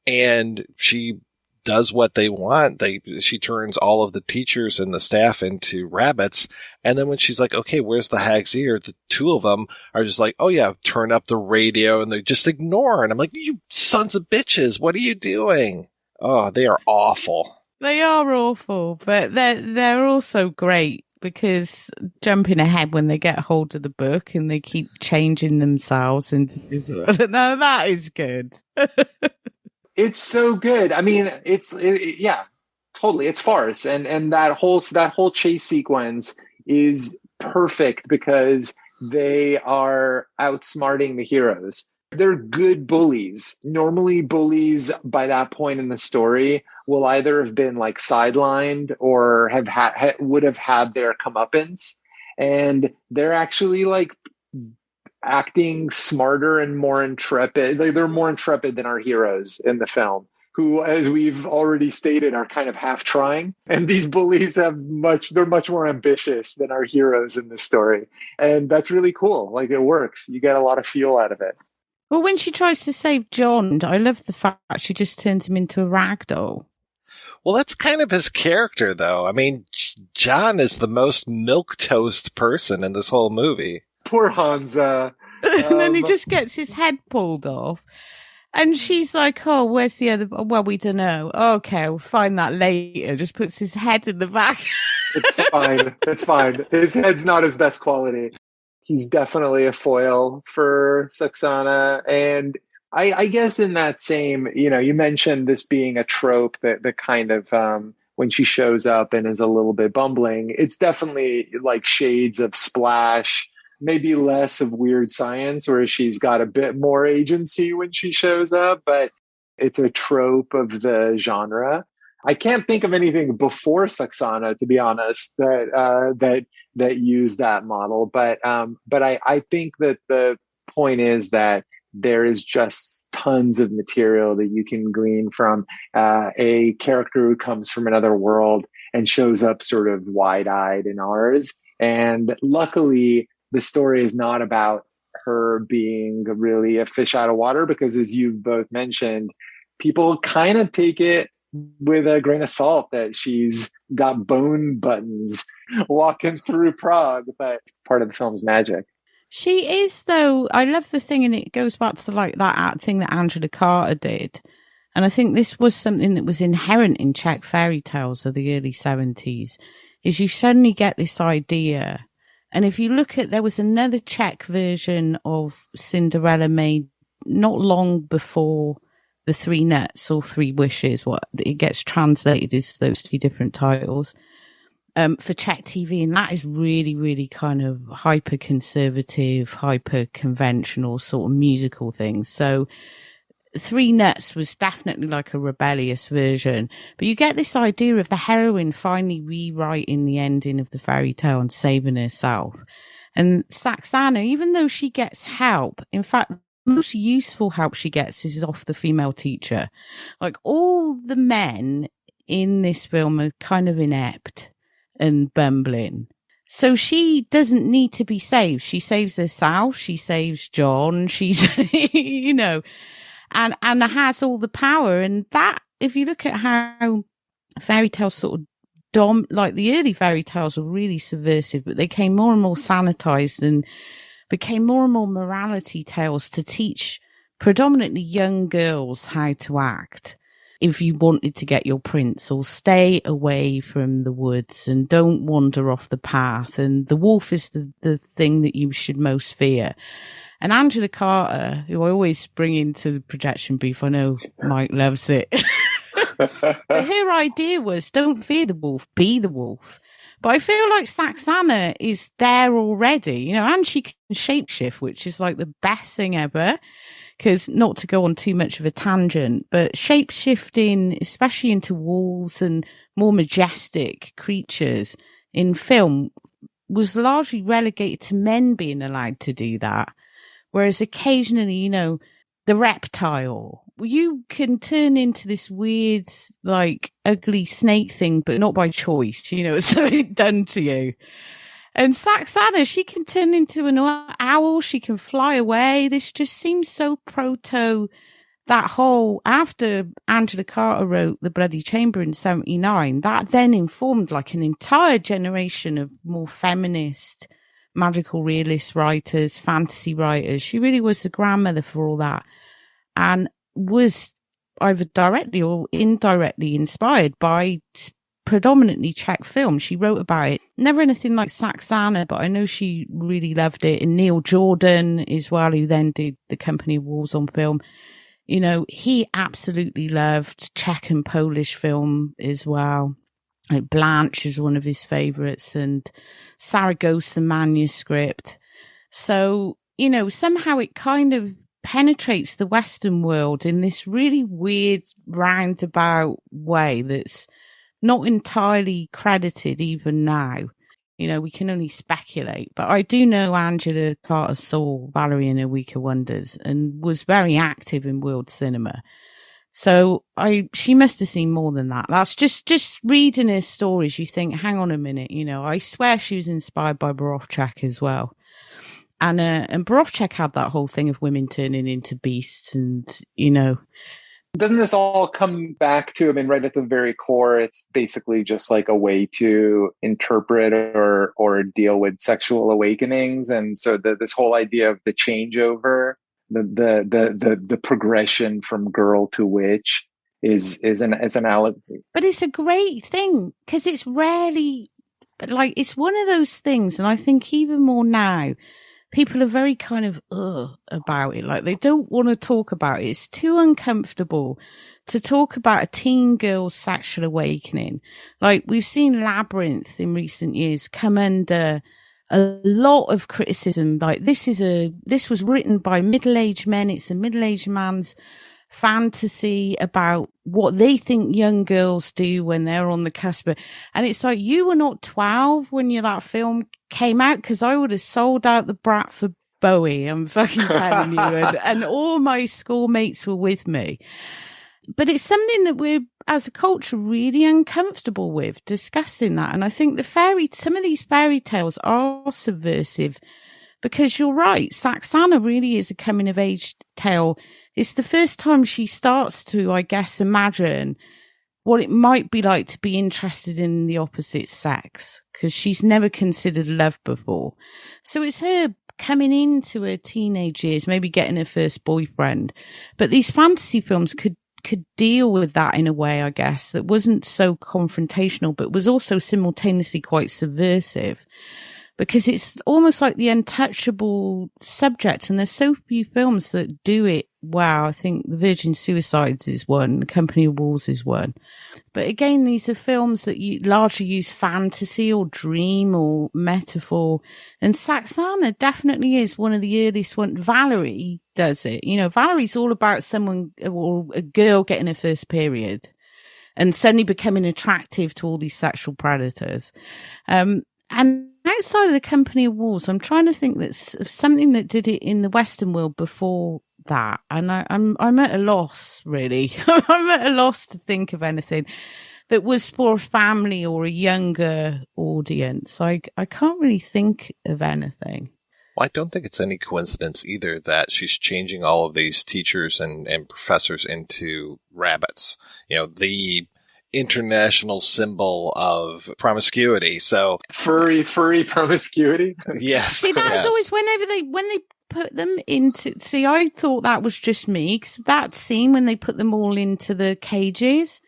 And she does what they want. She turns all of the teachers and the staff into rabbits. And then when she's like, okay, where's the hag's ear? The two of them are just like, oh yeah, turn up the radio, and they just ignore. And I'm like, you sons of bitches, what are you doing? Oh, they are awful. They are awful, but they're also great because jumping ahead when they get hold of the book and they keep changing themselves into no, that is good. It's so good. I mean, yeah, totally. It's farce. And that whole chase sequence is perfect because they are outsmarting the heroes. They're good bullies. Normally bullies by that point in the story will either have been like sidelined or would have had their comeuppance. And they're actually like acting smarter and more intrepid. They're more intrepid than our heroes in the film, who, as we've already stated, are kind of half trying. And these bullies they're much more ambitious than our heroes in this story. And that's really cool. Like, it works. You get a lot of fuel out of it. Well, when she tries to save John, I love the fact she just turns him into a ragdoll. Well, that's kind of his character, though. I mean, John is the most milquetoast person in this whole movie. Poor Hansa. And then he just gets his head pulled off. And she's like, oh, where's the other? Well, we don't know. Okay, we'll find that later. Just puts his head in the back. It's fine. It's fine. His head's not his best quality. He's definitely a foil for Saxana. And I guess in that same, you mentioned this being a trope that the kind of, when she shows up and is a little bit bumbling, it's definitely like shades of Splash, maybe less of Weird Science, where she's got a bit more agency when she shows up, but it's a trope of the genre. I can't think of anything before Saxana, to be honest, that used that model. But I think that point is that there is just tons of material that you can glean from a character who comes from another world and shows up sort of wide-eyed in ours. And luckily, the story is not about her being really a fish out of water, because as you've both mentioned, people kind of take it with a grain of salt that she's got bone buttons walking through Prague, but part of the film's magic. She is, though. I love the thing, and it goes back to like that thing that Angela Carter did. And I think this was something that was inherent in Czech fairy tales of the early 70s, is you suddenly get this idea. And if you look at, there was another Czech version of Cinderella made not long before The Three Nuts or Three Wishes, what it gets translated as those two different titles, for Czech TV. And that is really, really kind of hyper-conservative, hyper-conventional sort of musical things. So Three Nuts was definitely like a rebellious version. But you get this idea of the heroine finally rewriting the ending of the fairy tale and saving herself. And Saxana, even though she gets help, in fact, the most useful help she gets is off the female teacher. Like, all the men in this film are kind of inept and bumbling. So she doesn't need to be saved. She saves herself. She saves John. She's, you know, and has all the power. And that, if you look at how fairy tales sort of like the early fairy tales were really subversive, but they became more and more sanitized and became more and more morality tales to teach predominantly young girls how to act. If you wanted to get your prince, or stay away from the woods and don't wander off the path. And the wolf is the thing that you should most fear. And Angela Carter, who I always bring into the projection booth, I know Mike loves it. But her idea was, don't fear the wolf, be the wolf. But I feel like Saxana is there already, you know, and she can shapeshift, which is like the best thing ever. Because, not to go on too much of a tangent, but shape-shifting, especially into wolves and more majestic creatures in film, was largely relegated to men being allowed to do that. Whereas occasionally, you know, the reptile, you can turn into this weird, like, ugly snake thing, but not by choice, you know, it's something done to you. And Saxana, she can turn into an owl. She can fly away. This just seems so proto that whole, after Angela Carter wrote The Bloody Chamber in 79, that then informed like an entire generation of more feminist, magical realist writers, fantasy writers. She really was the grandmother for all that, and was either directly or indirectly inspired by predominantly Czech film. She wrote about it. Never anything like Saxana, but I know she really loved it. And Neil Jordan as well, who then did The Company of Wolves on film. You know, he absolutely loved Czech and Polish film as well. Like Blanche is one of his favourites, and Saragossa manuscript. So, you know, somehow it kind of penetrates the Western world in this really weird roundabout way that's not entirely credited even now. You know, we can only speculate. But I do know Angela Carter saw Valerie and her Weaker Wonders and was very active in world cinema. So she must have seen more than that. That's just reading her stories, you think, hang on a minute, you know, I swear she was inspired by Borowczak as well. And Borowczak had that whole thing of women turning into beasts and, you know. Doesn't this all come back to, I mean, right at the very core, it's basically just like a way to interpret or deal with sexual awakenings. And so this whole idea of the changeover, the progression from girl to witch is an allegory. But it's a great thing, because it's rarely, like, it's one of those things. And I think even more now, people are very kind of about it. Like, they don't want to talk about it. It's too uncomfortable to talk about a teen girl's sexual awakening. Like, we've seen Labyrinth in recent years come under a lot of criticism. Like, this was written by middle-aged men. It's a middle-aged man's fantasy about what they think young girls do when they're on the cusp. And it's like, you were not 12 when that film came out, because I would have sold out the Brat for Bowie. I'm fucking telling you. And all my schoolmates were with me. But it's something that we're, as a culture, really uncomfortable with, discussing that. And I think some of these fairy tales are subversive, because you're right. Saxana really is a coming of age tale. It's the first time she starts to, I guess, imagine what it might be like to be interested in the opposite sex, because she's never considered love before. So it's her coming into her teenage years, maybe getting her first boyfriend. But these fantasy films could deal with that in a way, I guess, that wasn't so confrontational, but was also simultaneously quite subversive, because it's almost like the untouchable subject. And there's so few films that do it well. I think The Virgin Suicides is one, The Company of Wolves is one. But again, these are films that largely use fantasy or dream or metaphor. And Saxana definitely is one of the earliest ones. Valerie does it. You know, Valerie's all about someone or a girl getting her first period and suddenly becoming attractive to all these sexual predators. And outside of The Company of Wolves, I'm trying to think that's something that did it in the Western world before that. And I'm at a loss, really. I'm at a loss to think of anything that was for a family or a younger audience. I can't really think of anything. Well, I don't think it's any coincidence either that she's changing all of these teachers and professors into rabbits. You know, the international symbol of promiscuity. So furry promiscuity. Yes. See, that's always when they put them into. See, I thought that was just me, because that scene when they put them all into the cages.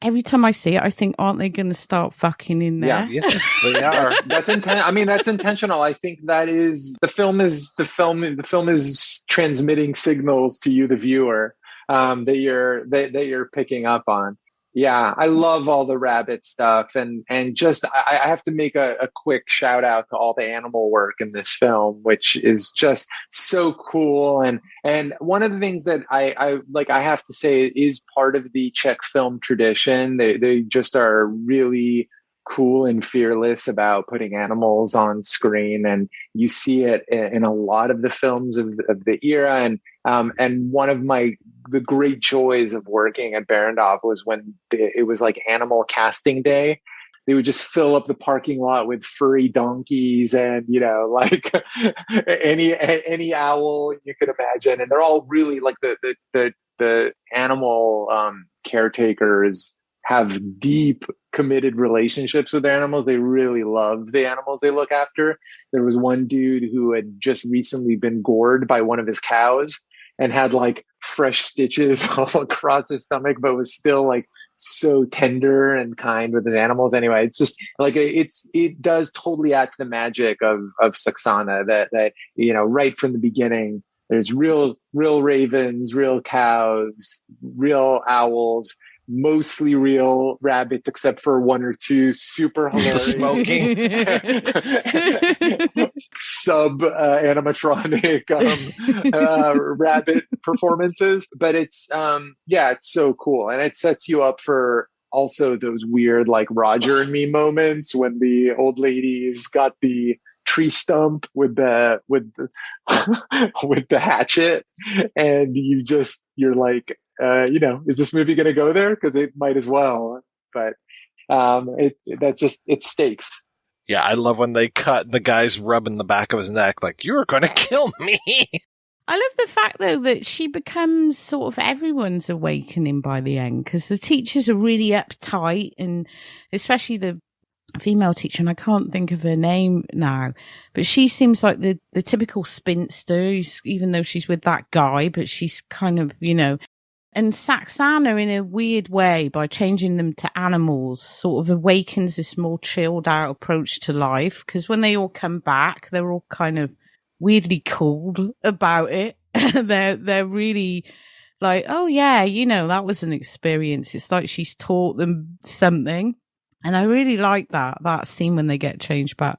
Every time I see it, I think, aren't they going to start fucking in there? Yes, they are. That's intentional. I think that is the film is transmitting signals to you, the viewer, that you're picking up on. Yeah, I love all the rabbit stuff, and just I have to make a quick shout out to all the animal work in this film, which is just so cool. And one of the things that I have to say is part of the Czech film tradition. They just are really cool and fearless about putting animals on screen, and you see it in a lot of the films of the era. And one of the great joys of working at Barrandov was when it was like animal casting day. They would just fill up the parking lot with furry donkeys and, you know, like any owl you could imagine. And they're all really like the animal caretakers have deep committed relationships with their animals. They really love the animals they look after. There was one dude who had just recently been gored by one of his cows and had like fresh stitches all across his stomach, but was still like so tender and kind with his animals. Anyway, it's just like it does totally add to the magic of Saxana that you know, right from the beginning, there's real ravens, real cows, real owls, mostly real rabbits, except for one or two super hilarious smoking sub animatronic rabbit performances. But it's it's so cool, and it sets you up for also those weird like Roger and Me moments when the old lady's got the tree stump with the hatchet, and you're like, you know, is this movie going to go there? Because it might as well. But it stakes. Yeah, I love when they cut the guy's rubbing the back of his neck like, you're going to kill me. I love the fact, though, that she becomes sort of everyone's awakening by the end, because the teachers are really uptight, and especially the female teacher, and I can't think of her name now, but she seems like the typical spinster, even though she's with that guy, but she's kind of, you know. And Saxana, in a weird way, by changing them to animals, sort of awakens this more chilled out approach to life. Because when they all come back, they're all kind of weirdly cool about it. They're really like, oh yeah, you know, that was an experience. It's like she's taught them something. And I really like that scene when they get changed back.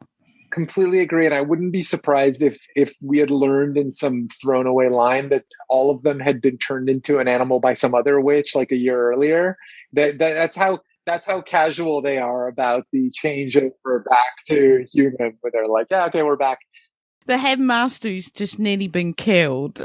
Completely agree. And I wouldn't be surprised if we had learned in some thrown away line that all of them had been turned into an animal by some other witch like a year earlier. That's how casual they are about the change over back to human, where they're like, yeah, okay, we're back. The headmaster who's just nearly been killed.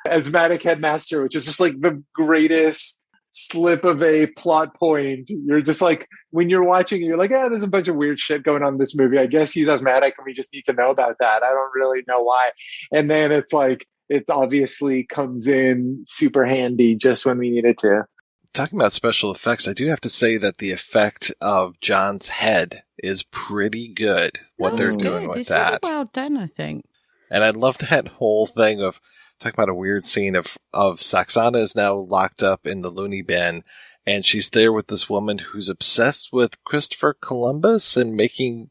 Asthmatic headmaster, which is just like the greatest slip of a plot point. You're just like, when you're watching it, you're like, there's a bunch of weird shit going on in this movie. I guess he's asthmatic and we just need to know about that. I don't really know why. And then it's like, it obviously comes in super handy just when we need it to. Talking about special effects, I do have to say that the effect of John's head is pretty good. What they're doing with that. Really well done, I think. And I love that whole thing of talking about a weird scene of Saxana is now locked up in the loony bin, and she's there with this woman who's obsessed with Christopher Columbus and making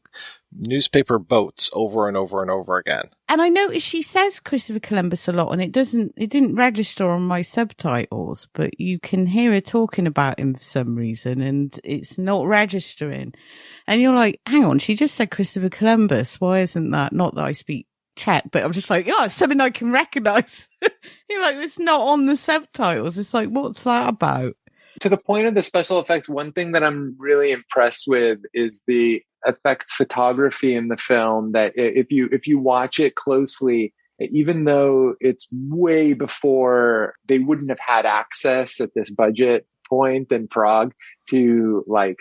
newspaper boats over and over and over again. And I noticed she says Christopher Columbus a lot, and it didn't register on my subtitles, but you can hear her talking about him for some reason, and it's not registering. And you're like, hang on, she just said Christopher Columbus. Why isn't that? Not that I speak Czech, but I'm just like, it's something I can recognize. You're like, it's not on the subtitles. It's like, what's that about? To the point of the special effects, one thing that I'm really impressed with is the effects photography in the film. That if you watch it closely, even though it's way before, they wouldn't have had access at this budget point in Prague to like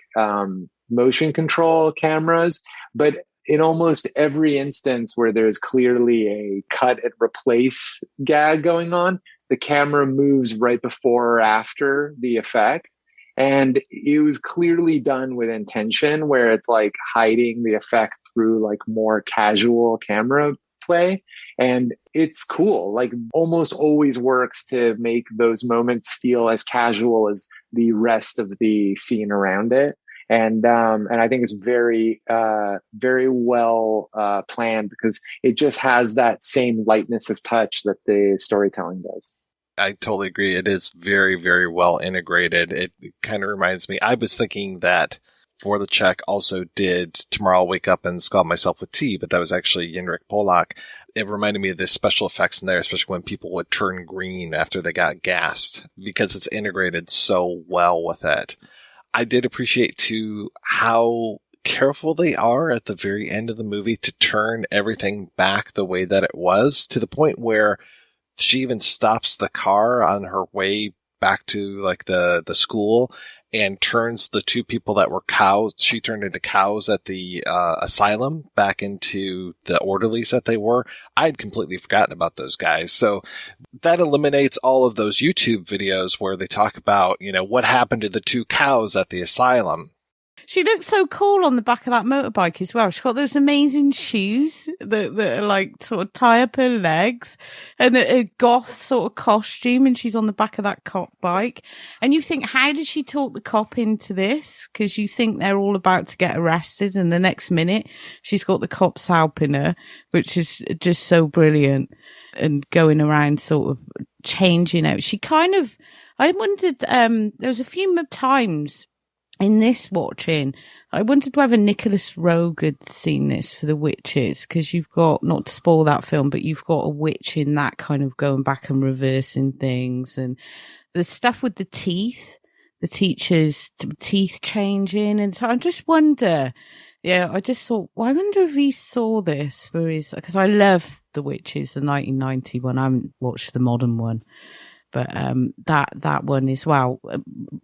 motion control cameras, but in almost every instance where there's clearly a cut and replace gag going on, the camera moves right before or after the effect. And it was clearly done with intention, where it's like hiding the effect through like more casual camera play. And it's cool. Like almost always works to make those moments feel as casual as the rest of the scene around it. And I think it's very, very well planned, because it just has that same lightness of touch that the storytelling does. I totally agree. It is very, very well integrated. It kind of reminds me, I was thinking that Vorlícek also did Tomorrow I'll Wake Up and Scald Myself with Tea, but that was actually Jindřich Polák. It reminded me of the special effects in there, especially when people would turn green after they got gassed, because it's integrated so well with it. I did appreciate, too, how careful they are at the very end of the movie to turn everything back the way that it was, to the point where she even stops the car on her way back to like the school and turns the two people that were cows. She turned into cows at the asylum back into the orderlies that they were. I'd completely forgotten about those guys. So that eliminates all of those YouTube videos where they talk about, what happened to the two cows at the asylum. She looks so cool on the back of that motorbike as well. She's got those amazing shoes that are like sort of tie up her legs, and a goth sort of costume, and she's on the back of that cop bike. And you think, how did she talk the cop into this? Because you think they're all about to get arrested, and the next minute she's got the cops helping her, which is just so brilliant, and going around sort of changing out. She kind of, I wondered, there was a few times in this watching, I wondered whether Nicholas Roeg had seen this for The Witches, because you've got, not to spoil that film, but you've got a witch in that kind of going back and reversing things, and the stuff with the teeth, the teacher's teeth changing, and so I just wonder, I just thought, well, I wonder if he saw this for his, because I love The Witches, the 1990 one. I haven't watched the modern one. But that one as well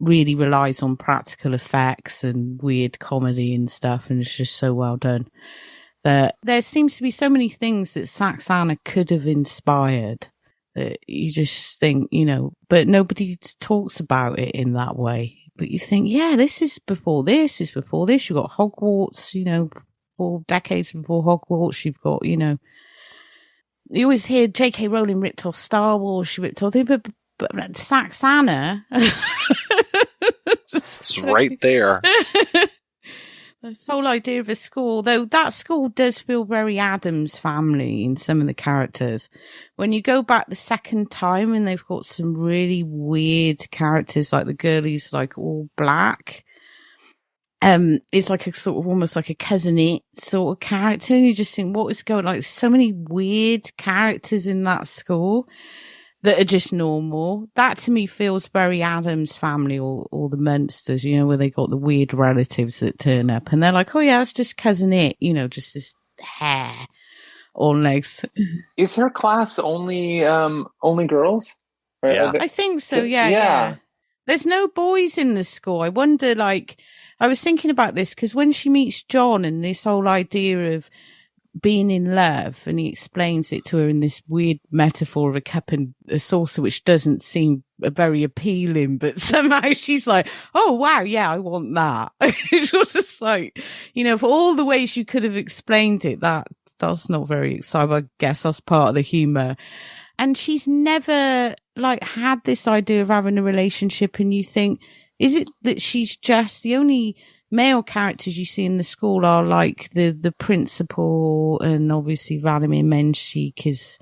really relies on practical effects and weird comedy and stuff, and it's just so well done. There seems to be so many things that Saxana could have inspired that you just think, but nobody talks about it in that way. But you think, this is before this, You've got Hogwarts, 4 decades before Hogwarts. You've got, you always hear J.K. Rowling ripped off Star Wars, she ripped off, but Saxana. It's right there. This whole idea of a school, though that school does feel very Addams Family in some of the characters. When you go back the second time and they've got some really weird characters, like the girl who's like all black. It's like a sort of almost like a Cousin It sort of character, and you just think, what is going on? Like so many weird characters in that school that are just normal. That to me feels very Addams Family, or the Munsters, where they got the weird relatives that turn up and they're like, oh yeah, it's just Cousin It, just this hair on legs. Is her class only girls? Yeah. I think so, yeah. There's no boys in the school. I wonder, like, I was thinking about this because when she meets John and this whole idea of being in love, and he explains it to her in this weird metaphor of a cup and a saucer, which doesn't seem very appealing, but somehow she's like, oh wow, yeah, I want that. It's just like, you know, for all the ways you could have explained it, that's not very exciting. I guess that's part of the humor. And she's never like had this idea of having a relationship, and you think, is it that she's just the only male characters you see in the school are like the principal, and obviously Vladimir Menshik is,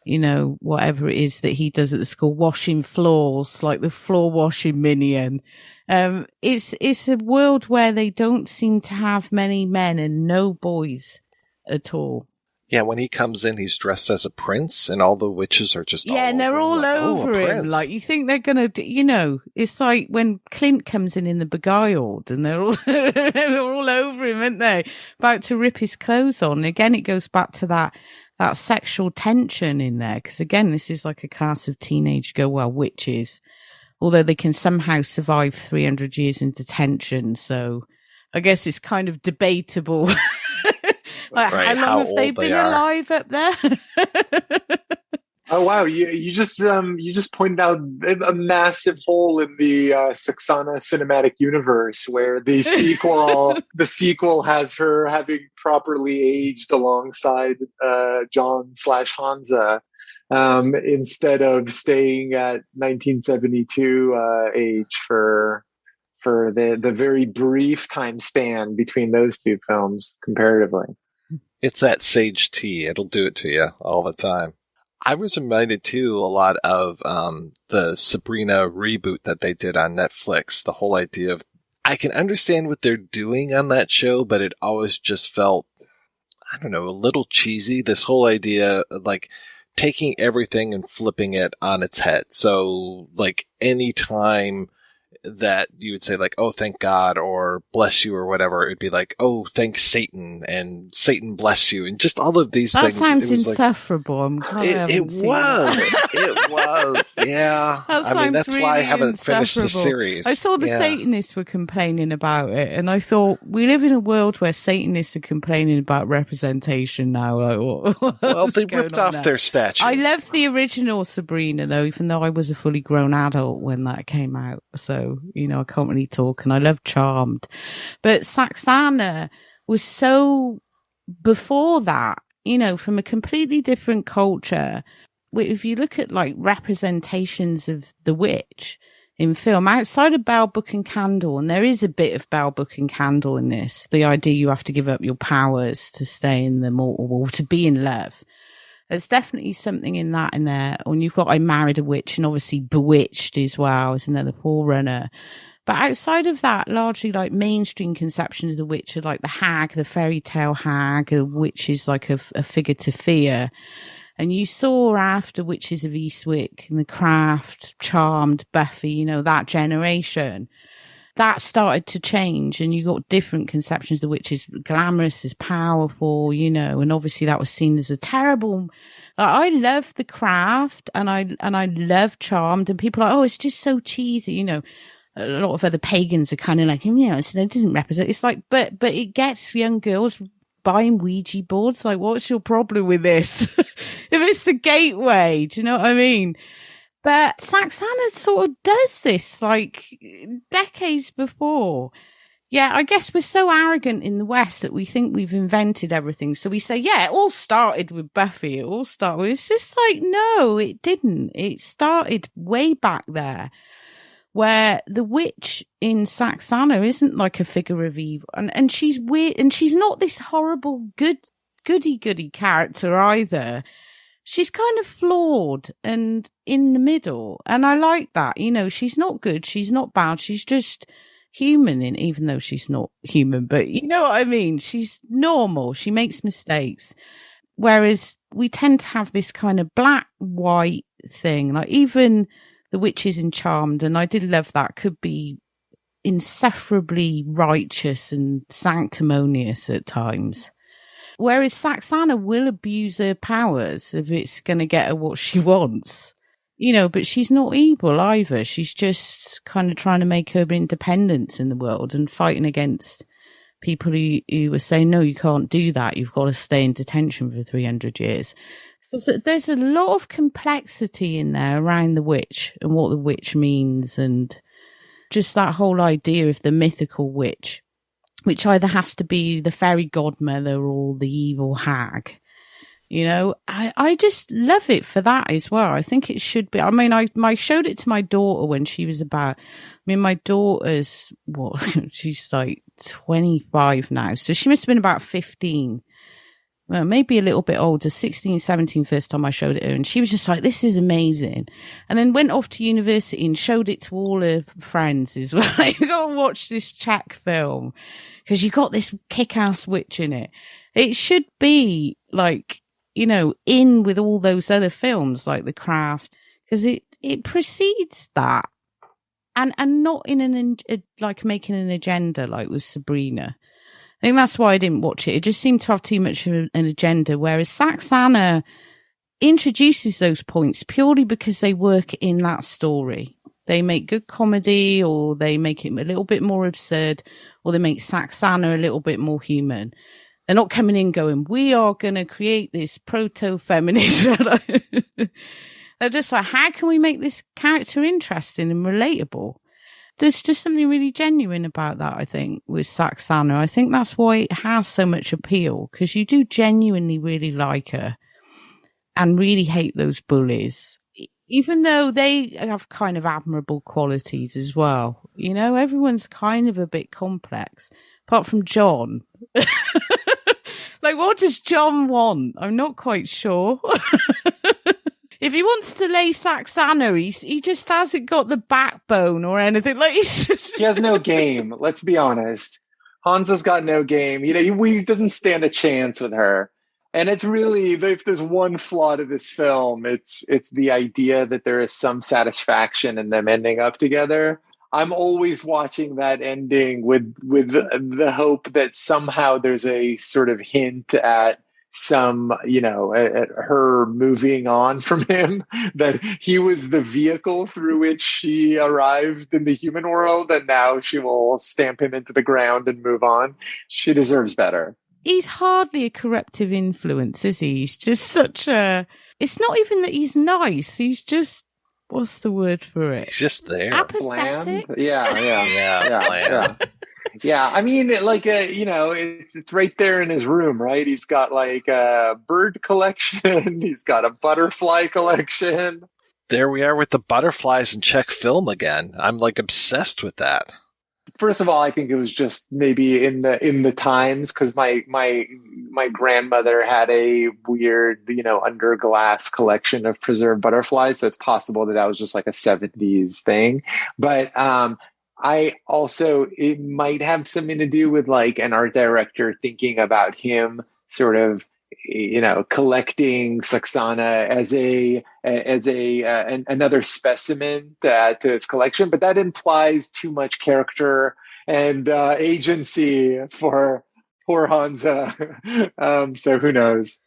you know, whatever it is that he does at the school, washing floors, like the floor washing minion. It's a world where they don't seem to have many men and no boys at all. Yeah, when he comes in, he's dressed as a prince, and all the witches are just and they're all over him. Like, you think they're gonna, you know, it's like when Clint comes in The Beguiled, and they're all they're all over him, aren't they? About to rip his clothes on. Again, it goes back to that sexual tension in there, because again, this is like a class of teenage witches, although they can somehow survive 300 years in detention. So I guess it's kind of debatable. Like, right, how long have they been alive up there? Oh wow! You just pointed out a massive hole in the Saxana cinematic universe, where the sequel has her having properly aged alongside John/Hansa, instead of staying at 1972 age for the very brief time span between those two films comparatively. It's that sage tea. It'll do it to you all the time. I was reminded, too, a lot of the Sabrina reboot that they did on Netflix. The whole idea of, I can understand what they're doing on that show, but it always just felt, I don't know, a little cheesy. This whole idea of, like, taking everything and flipping it on its head. So, like, any time that you would say, like, oh, thank God, or bless you, or whatever, it'd be like, oh, thank Satan, and Satan bless you, and just all of these things. That sounds insufferable. Like, it was, yeah. I mean, that's really why I haven't finished the series. I saw the Satanists were complaining about it, and I thought, we live in a world where Satanists are complaining about representation now. Like, well, they ripped off their statue. I love the original Sabrina, though, even though I was a fully grown adult when that came out, so you know, I can't really talk, and I love Charmed. But Saxana was so before that, you know, from a completely different culture. If you look at like representations of the witch in film, outside of Bell, Book and Candle, and there is a bit of Bell, Book and Candle in this, the idea you have to give up your powers to stay in the mortal world, to be in love. There's definitely something in there. And you've got I Married a Witch, and obviously Bewitched as well as another forerunner. But outside of that, largely like mainstream conceptions of the witch are like the hag, the fairy tale hag, a witch is like a figure to fear. And you saw after Witches of Eastwick and The Craft, Charmed, Buffy, you know, that generation, that started to change, and you got different conceptions of the witch is glamorous, is powerful, you know, and obviously that was seen as a terrible. Like, I love The Craft, and I love Charmed, and people are like, oh, it's just so cheesy, you know. A lot of other pagans are kind of like, you know, so it doesn't represent. It's like, but it gets young girls buying Ouija boards. Like, what's your problem with this? If it's a gateway, do you know what I mean? But Saxana sort of does this like decades before. Yeah, I guess we're so arrogant in the West that we think we've invented everything. So we say, yeah, it all started with Buffy. It all started. It's just like, no, it didn't. It started way back there, where the witch in Saxana isn't like a figure of evil. And she's weird, and she's not this horrible goody character either. She's kind of flawed and in the middle. And I like that. You know, she's not good. She's not bad. She's just human, even though she's not human. But you know what I mean? She's normal. She makes mistakes. Whereas we tend to have this kind of black-white thing. Like even the witches in Charmed, and I did love that, could be insufferably righteous and sanctimonious at times. Whereas Saxana will abuse her powers if it's going to get her what she wants. But she's not evil either. She's just kind of trying to make her independence in the world and fighting against people who are saying, no, you can't do that. You've got to stay in detention for 300 years. So there's a lot of complexity in there around the witch and what the witch means, and just that whole idea of the mythical witch, which either has to be the fairy godmother or the evil hag. I just love it for that as well. I think it should be. I mean, I showed it to my daughter when she was my daughter's, she's like 25 now. So she must have been about 15. Well, maybe a little bit older, 16, 17 first time I showed it her. And she was just like, this is amazing. And then went off to university and showed it to all her friends as well. You got to watch this Czech film because you got this kick-ass witch in it. It should be like, in with all those other films like The Craft, because it precedes that. And not in like making an agenda like with Sabrina. I think that's why I didn't watch it. It just seemed to have too much of an agenda, whereas Saxana introduces those points purely because they work in that story. They make good comedy, or they make it a little bit more absurd, or they make Saxana a little bit more human. They're not coming in going, we are going to create this proto-feminist. They're just like, how can we make this character interesting and relatable? There's just something really genuine about that, I think, with Saxana. I think that's why it has so much appeal, because you do genuinely really like her and really hate those bullies, even though they have kind of admirable qualities as well. Everyone's kind of a bit complex, apart from John. Like, what does John want? I'm not quite sure. If he wants to lay Saxana, he just hasn't got the backbone or anything. Like, he has no game. Let's be honest. Hansa's got no game. He doesn't stand a chance with her. And it's really, if there's one flaw to this film, it's the idea that there is some satisfaction in them ending up together. I'm always watching that ending with the hope that somehow there's a sort of hint at some, at her moving on from him, that he was the vehicle through which she arrived in the human world, and now she will stamp him into the ground and move on. She deserves better. He's hardly a corruptive influence, is he? He's just such a... It's not even that he's nice. He's just... What's the word for it? He's just there. Apathetic? Bland? Yeah. Yeah, I mean, like, it's right there in his room, right? He's got like a bird collection. He's got a butterfly collection. There we are with the butterflies in Czech film again. I'm like obsessed with that. First of all, I think it was just maybe in the times, because my grandmother had a weird, under glass collection of preserved butterflies. So it's possible that was just like a 70s thing. But it might have something to do with like an art director thinking about him sort of, collecting Saxana as another specimen to his collection. But that implies too much character and agency for poor Hansa. So who knows?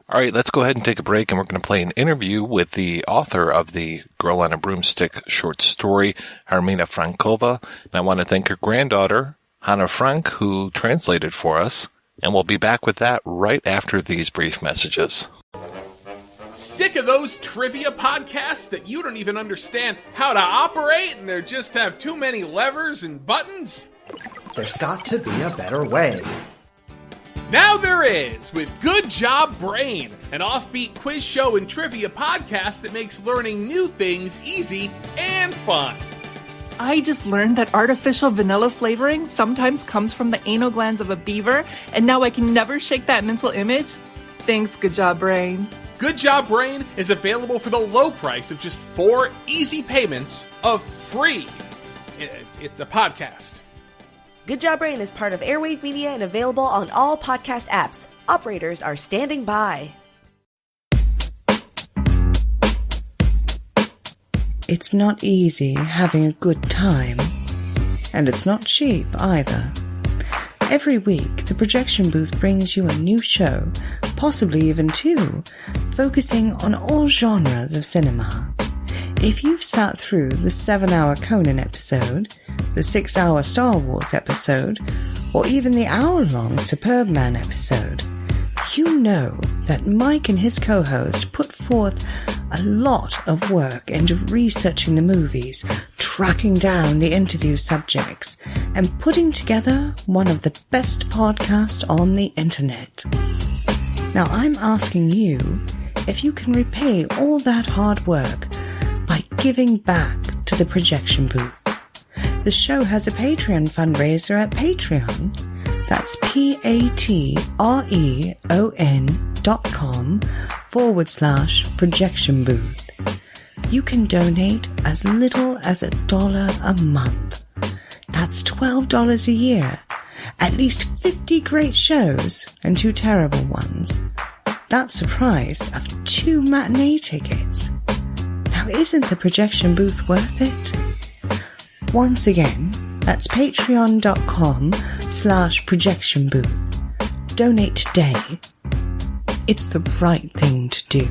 All right, let's go ahead and take a break, and we're going to play an interview with the author of the Girl on a Broomstick short story, Hermína Franková. And I want to thank her granddaughter, Hana Frank, who translated for us. And we'll be back with that right after these brief messages. Sick of those trivia podcasts that you don't even understand how to operate and they just have too many levers and buttons? There's got to be a better way. Now there is, with Good Job Brain, an offbeat quiz show and trivia podcast that makes learning new things easy and fun. I just learned that artificial vanilla flavoring sometimes comes from the anal glands of a beaver, and now I can never shake that mental image. Thanks, Good Job Brain. Good Job Brain is available for the low price of just 4 easy payments of free. It's a podcast. Good Job Brain is part of Airwave Media and available on all podcast apps. Operators are standing by. It's not easy having a good time, and it's not cheap either. Every week, the projection booth brings you a new show, possibly even two, focusing on all genres of cinema. If you've sat through the 7-hour Conan episode, the 6-hour Star Wars episode, or even the hour-long Superbman episode, you know that Mike and his co-host put forth a lot of work into researching the movies, tracking down the interview subjects, and putting together one of the best podcasts on the internet. Now I'm asking you if you can repay all that hard work by giving back to the projection booth. The show has a Patreon fundraiser at Patreon. That's patreon.com/projection booth. You can donate as little as $1 a month. That's $12 a year. At least 50 great shows and 2 terrible ones. That's the price of 2 matinee tickets. Now isn't the projection booth worth it? Once again, that's patreon.com/projection booth. Donate today. It's the right thing to do.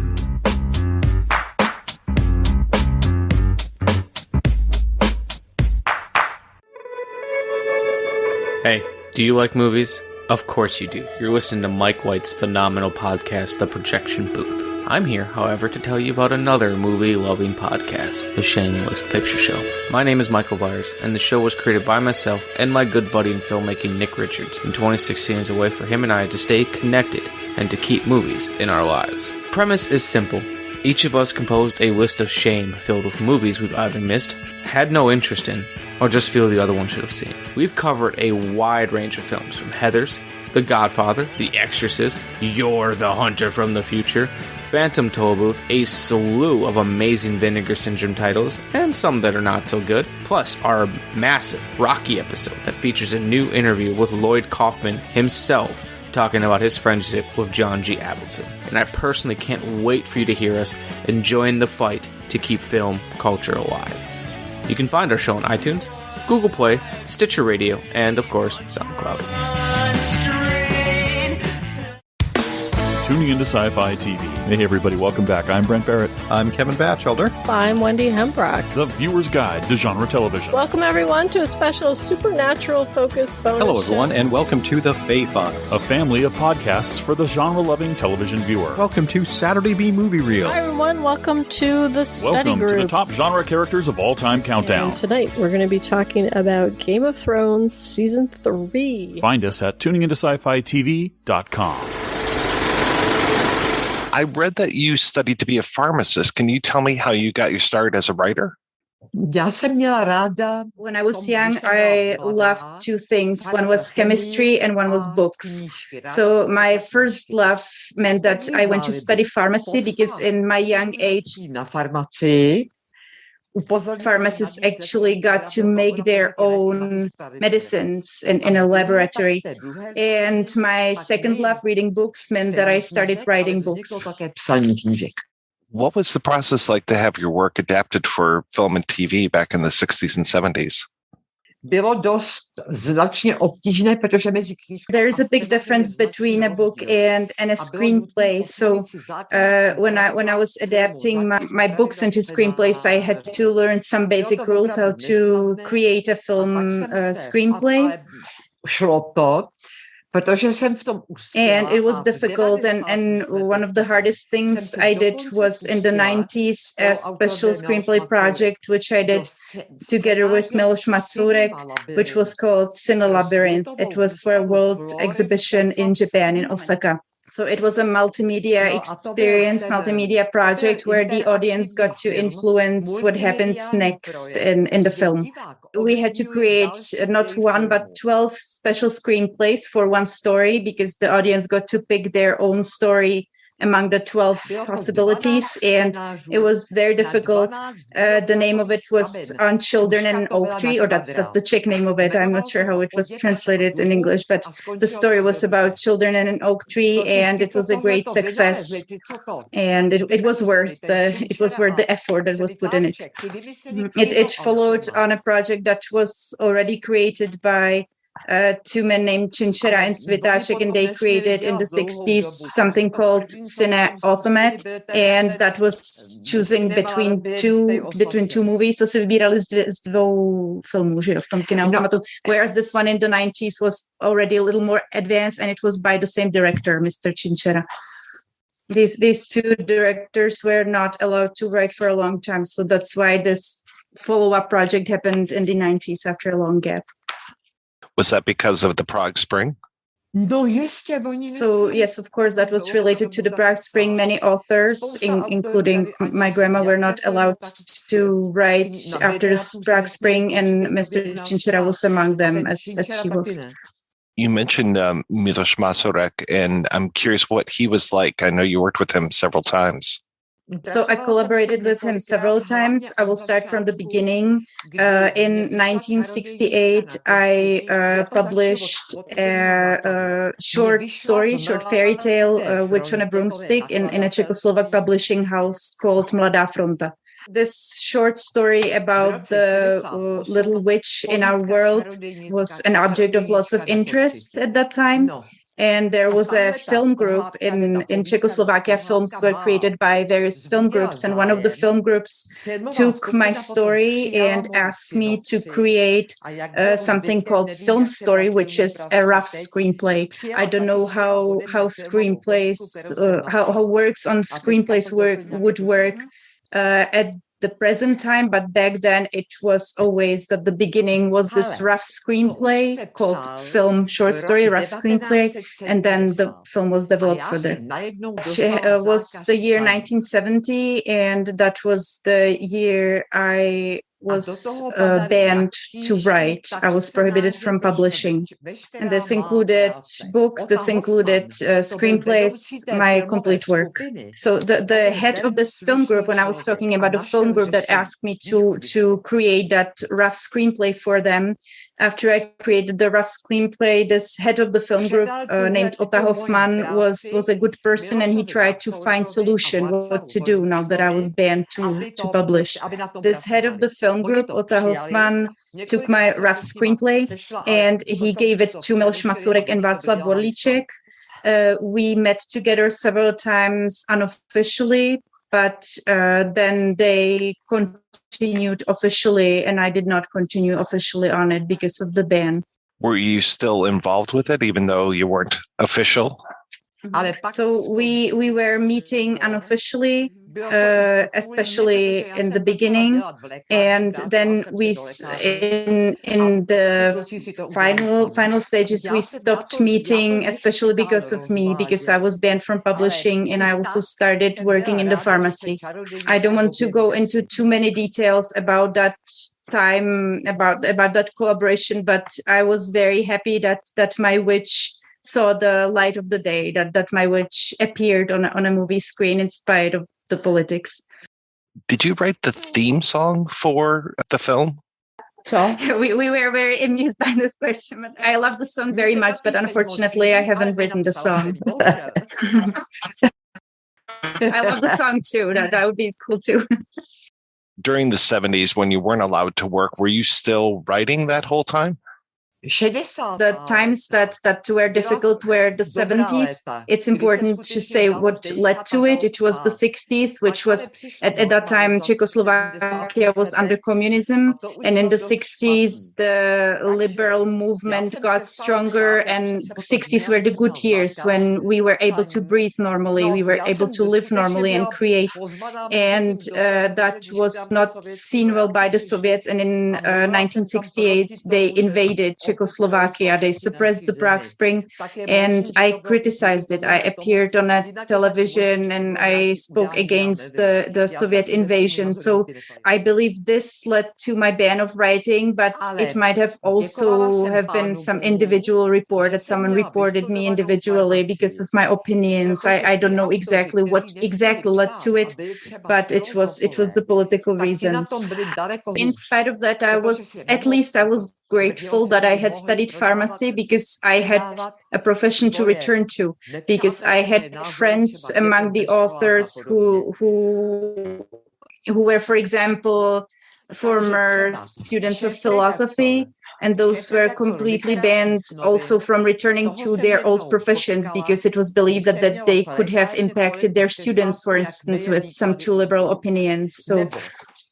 Hey, do you like movies? Of course you do. You're listening to Mike White's phenomenal podcast, The Projection Booth. I'm here, however, to tell you about another movie-loving podcast, The Shameless Picture Show. My name is Michael Byers, and the show was created by myself and my good buddy in filmmaking, Nick Richards, in 2016 as a way for him and I to stay connected and to keep movies in our lives. Premise is simple. Each of us composed a list of shame filled with movies we've either missed, had no interest in, or just feel the other one should have seen. We've covered a wide range of films, from Heathers, The Godfather, The Exorcist, You're the Hunter from the Future, Phantom Tollbooth, a slew of amazing Vinegar Syndrome titles, and some that are not so good, plus our massive Rocky episode that features a new interview with Lloyd Kaufman himself talking about his friendship with John G. Avildsen. And I personally can't wait for you to hear us and join the fight to keep film culture alive. You can find our show on iTunes, Google Play, Stitcher Radio, and of course, SoundCloud. Tuning into Sci-Fi TV. Hey everybody, welcome back. I'm Brent Barrett. I'm Kevin Batchelder. I'm Wendy Hembrock. The Viewer's Guide to Genre Television. Welcome everyone to a special supernatural-focused bonus Hello everyone, show. and welcome to the Fae Files, a family of podcasts for the genre-loving television viewer. Welcome to Saturday B Movie Reel. Hi everyone, welcome to the study welcome group. To the top genre characters of all time countdown. And tonight we're going to be talking about Game of Thrones Season 3. Find us at tuningintoscifitv.com. I read that you studied to be a pharmacist. Can you tell me how you got your start as a writer? When I was young, I loved 2 things. One was chemistry and one was books. So my first love meant that I went to study pharmacy because in my young age, pharmacists actually got to make their own medicines in a laboratory. And my second love, reading books, meant that I started writing books. What was the process like to have your work adapted for film and TV back in the 60s and 70s? There is a big difference between a book and a screenplay. So when I was adapting my books into screenplays, I had to learn some basic rules how to create a film screenplay. And it was difficult, and one of the hardest things I did was in the 90s a special screenplay project, which I did together with Miloš Mazurek, which was called Cine Labyrinth. It was for a world exhibition in Japan, in Osaka. So it was a multimedia experience, multimedia project where the audience got to influence what happens next in the film. We had to create not 1, but 12 special screenplays for one story because the audience got to pick their own story among the 12 possibilities, and it was very difficult. The name of it was On Children and an Oak Tree, or that's the Czech name of it. I'm not sure how it was translated in English, but the story was about children and an oak tree, and it was a great success. And it was worth the effort that was put in it. It followed on a project that was already created by two men named Chinchera and Svitáček, and they created in the 60s something called Cine Automat, and that was choosing between two movies, so se vybírali z dvou filmů, že jo, v tom Kineautomatu, whereas this one in the 90s was already a little more advanced, and it was by the same director, Mr. Chinchera. These two directors were not allowed to write for a long time, so that's why this follow-up project happened in the 90s after a long gap. Was that because of the Prague Spring? So yes, of course, that was related to the Prague Spring. Many authors, including my grandma, were not allowed to write after the Prague Spring, and Mr. Chinchera was among them, as she was. You mentioned Miloš Masurek, and I'm curious what he was like. I know you worked with him several times. So I collaborated with him several times. I will start from the beginning. In 1968, I published a short fairy tale, Witch on a Broomstick, in a Czechoslovak publishing house called Mladá fronta. This short story about the little witch in our world was an object of lots of interest at that time. And there was a film group in Czechoslovakia. Films were created by various film groups, and one of the film groups took my story and asked me to create something called Film Story, which is a rough screenplay. I don't know how screenplays, how works on screenplays would work at the present time, but back then it was always that the beginning was this rough screenplay called film short story, rough screenplay, and then the film was developed further. It was the year 1970, and that was the year I was banned to write. I was prohibited from publishing. And this included books, this included screenplays, my complete work. So the head of this film group, when I was talking about a film group that asked me to create that rough screenplay for them, after I created the rough screenplay, this head of the film group named Ota Hoffman was a good person, and he tried to find solution what to do now that I was banned to publish. This head of the film group, Ota Hoffman, took my rough screenplay and he gave it to Miloš Masurek and Václav Vorlícek. We met together several times unofficially, but then they continued officially, and I did not continue officially on it because of the ban. Were you still involved with it, even though you weren't official? So we were meeting unofficially, especially in the beginning, and then we in the final stages we stopped meeting, especially because of me, because I was banned from publishing, and I also started working in the pharmacy. I don't want to go into too many details about that time, about that collaboration, but I was very happy that my witch saw the light of the day, that my witch appeared on a movie screen in spite of the politics. Did you write the theme song for the film? So we were very amused by this question. But I love the song very much, but unfortunately I haven't written the song. I love the song too. That would be cool too. During the 70s, when you weren't allowed to work, were you still writing that whole time? The times that were difficult were the 70s. It's important to say what led to it. It was the 60s, which was at that time Czechoslovakia was under communism, and in the 60s the liberal movement got stronger, and 60s were the good years when we were able to breathe normally, we were able to live normally and create, and that was not seen well by the Soviets. And in 1968 they invaded Czechoslovakia. They suppressed the Prague Spring, and I criticized it. I appeared on a television and I spoke against the Soviet invasion. So I believe this led to my ban of writing, but it might have also have been some individual report that someone reported me individually because of my opinions. I don't know exactly what exactly led to it, but it was the political reasons. In spite of that, I was grateful that I had studied pharmacy, because I had a profession to return to, because I had friends among the authors who were, for example, former students of philosophy, and those were completely banned also from returning to their old professions because it was believed that they could have impacted their students, for instance, with some too liberal opinions.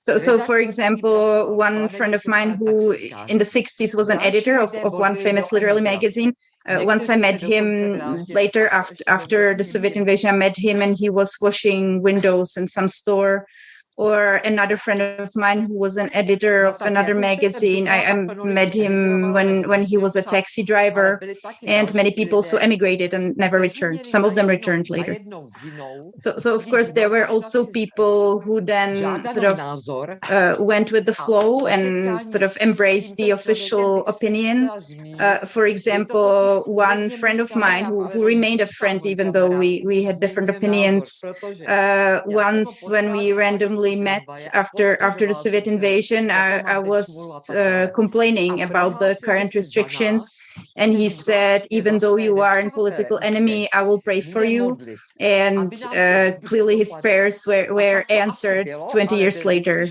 So, for example, one friend of mine who in the 60s was an editor of one famous literary magazine, once I met him later after the Soviet invasion, I met him and he was washing windows in some store. Or another friend of mine who was an editor of another magazine. I met him when he was a taxi driver, and many people also emigrated and never returned. Some of them returned later. So of course, there were also people who then sort of went with the flow and sort of embraced the official opinion. For example, one friend of mine who remained a friend, even though we had different opinions, once when we randomly met after the Soviet invasion, I was complaining about the current restrictions, and he said, even though you are a political enemy, I will pray for you. And clearly his prayers were answered 20 years later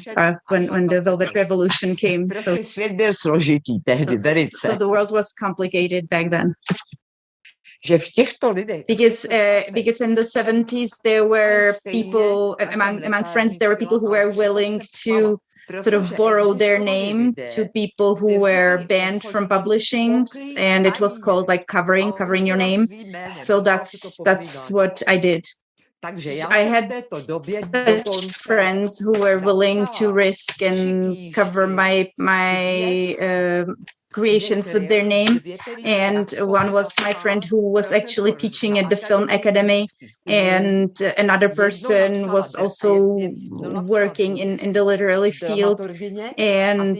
when the Velvet Revolution came. So the world was complicated back then. Because in the 70s there were people among friends, there were people who were willing to sort of borrow their name to people who were banned from publishing, and it was called like covering your name. So that's what I did. I had such friends who were willing to risk and cover my creations with their name, and one was my friend who was actually teaching at the film academy, and another person was also working in the literary field, and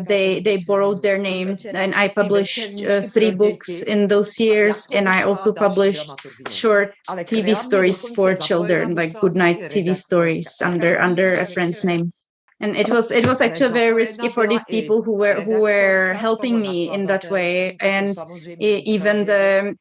they borrowed their name, and I published 3 books in those years, and I also published short TV stories for children, like goodnight TV stories under a friend's name. And it was actually very risky for these people who were helping me in that way. And even the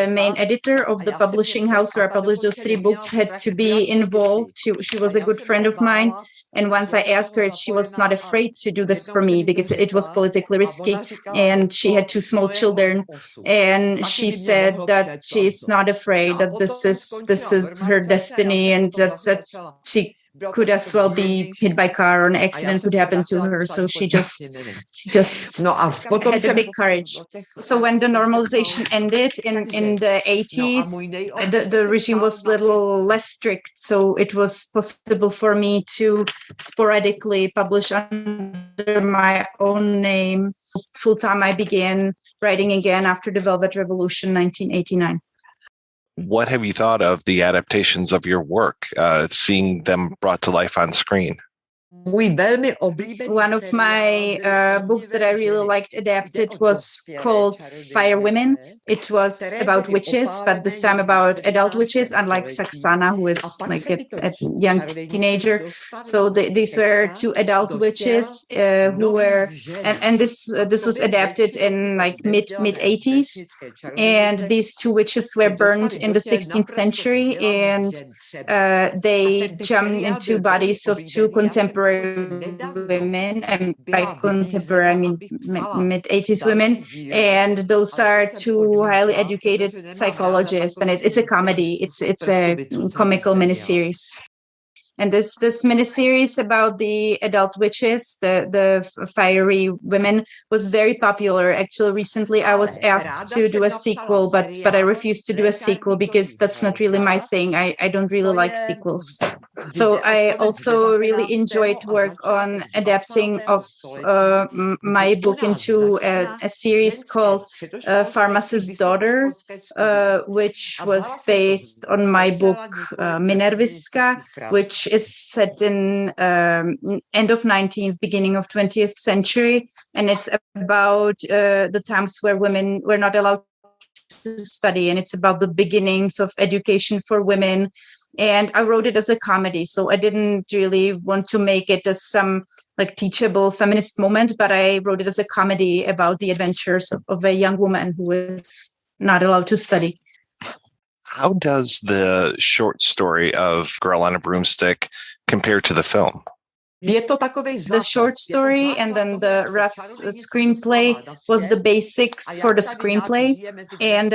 main editor of the publishing house where I published those 3 books had to be involved. She was a good friend of mine. And once I asked her if she was not afraid to do this for me because it was politically risky, and she had 2 small children, and she said that she's not afraid, that this is her destiny, and that she could as well be hit by a car, or an accident could happen to her. So she just had a big courage. So when the normalization ended in the 80s, the regime was a little less strict. So it was possible for me to sporadically publish under my own name. Full time, I began writing again after the Velvet Revolution, 1989. What have you thought of the adaptations of your work, seeing them brought to life on screen? One of my books that I really liked adapted was called Fire Women. It was about witches, but this time about adult witches, unlike Saxana, who is like a young teenager. So these were 2 adult witches who were, and this was adapted in like mid 80s. And these 2 witches were burned in the 16th century, and they jumped into bodies of 2 contemporary women, and by contemporary I mean mid-80s women, and those are 2 highly educated psychologists, and it's a comedy. It's a comical miniseries. And this miniseries about the adult witches, the fiery women, was very popular. Actually, recently I was asked to do a sequel, but I refused to do a sequel because that's not really my thing. I don't really like sequels. So I also really enjoyed work on adapting of my book into a series called Pharmacist's Daughter, which was based on my book Minervistka, which is set in end of 19th, beginning of 20th century. And it's about the times where women were not allowed to study. And it's about the beginnings of education for women. And I wrote it as a comedy. So I didn't really want to make it as some like teachable feminist moment, but I wrote it as a comedy about the adventures of a young woman who was not allowed to study. How does the short story of Girl on a Broomstick compare to the film? The short story and then the rough screenplay was the basics for the screenplay. And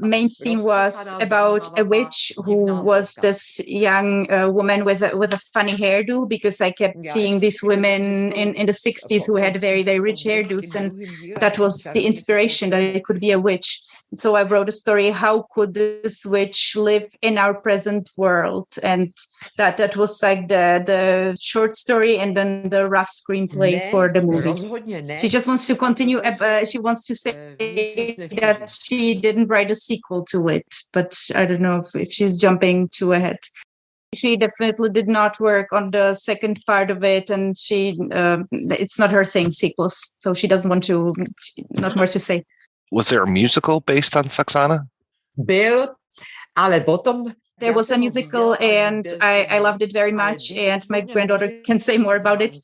main theme was about a witch who was this young woman with a funny hairdo, because I kept seeing these women in the 60s who had very, very rich hairdos. And that was the inspiration, that it could be a witch. So I wrote a story, how could this witch live in our present world? And that was like the short story and then the rough screenplay for the movie. She just wants to continue. She wants to say that she didn't write a sequel to it, but I don't know if she's jumping too ahead. She definitely did not work on the second part of it, and it's not her thing, sequels. So she doesn't want to, not more to say. Was there a musical based on Saxana? There was a musical, and I loved it very much. And my granddaughter can say more about it,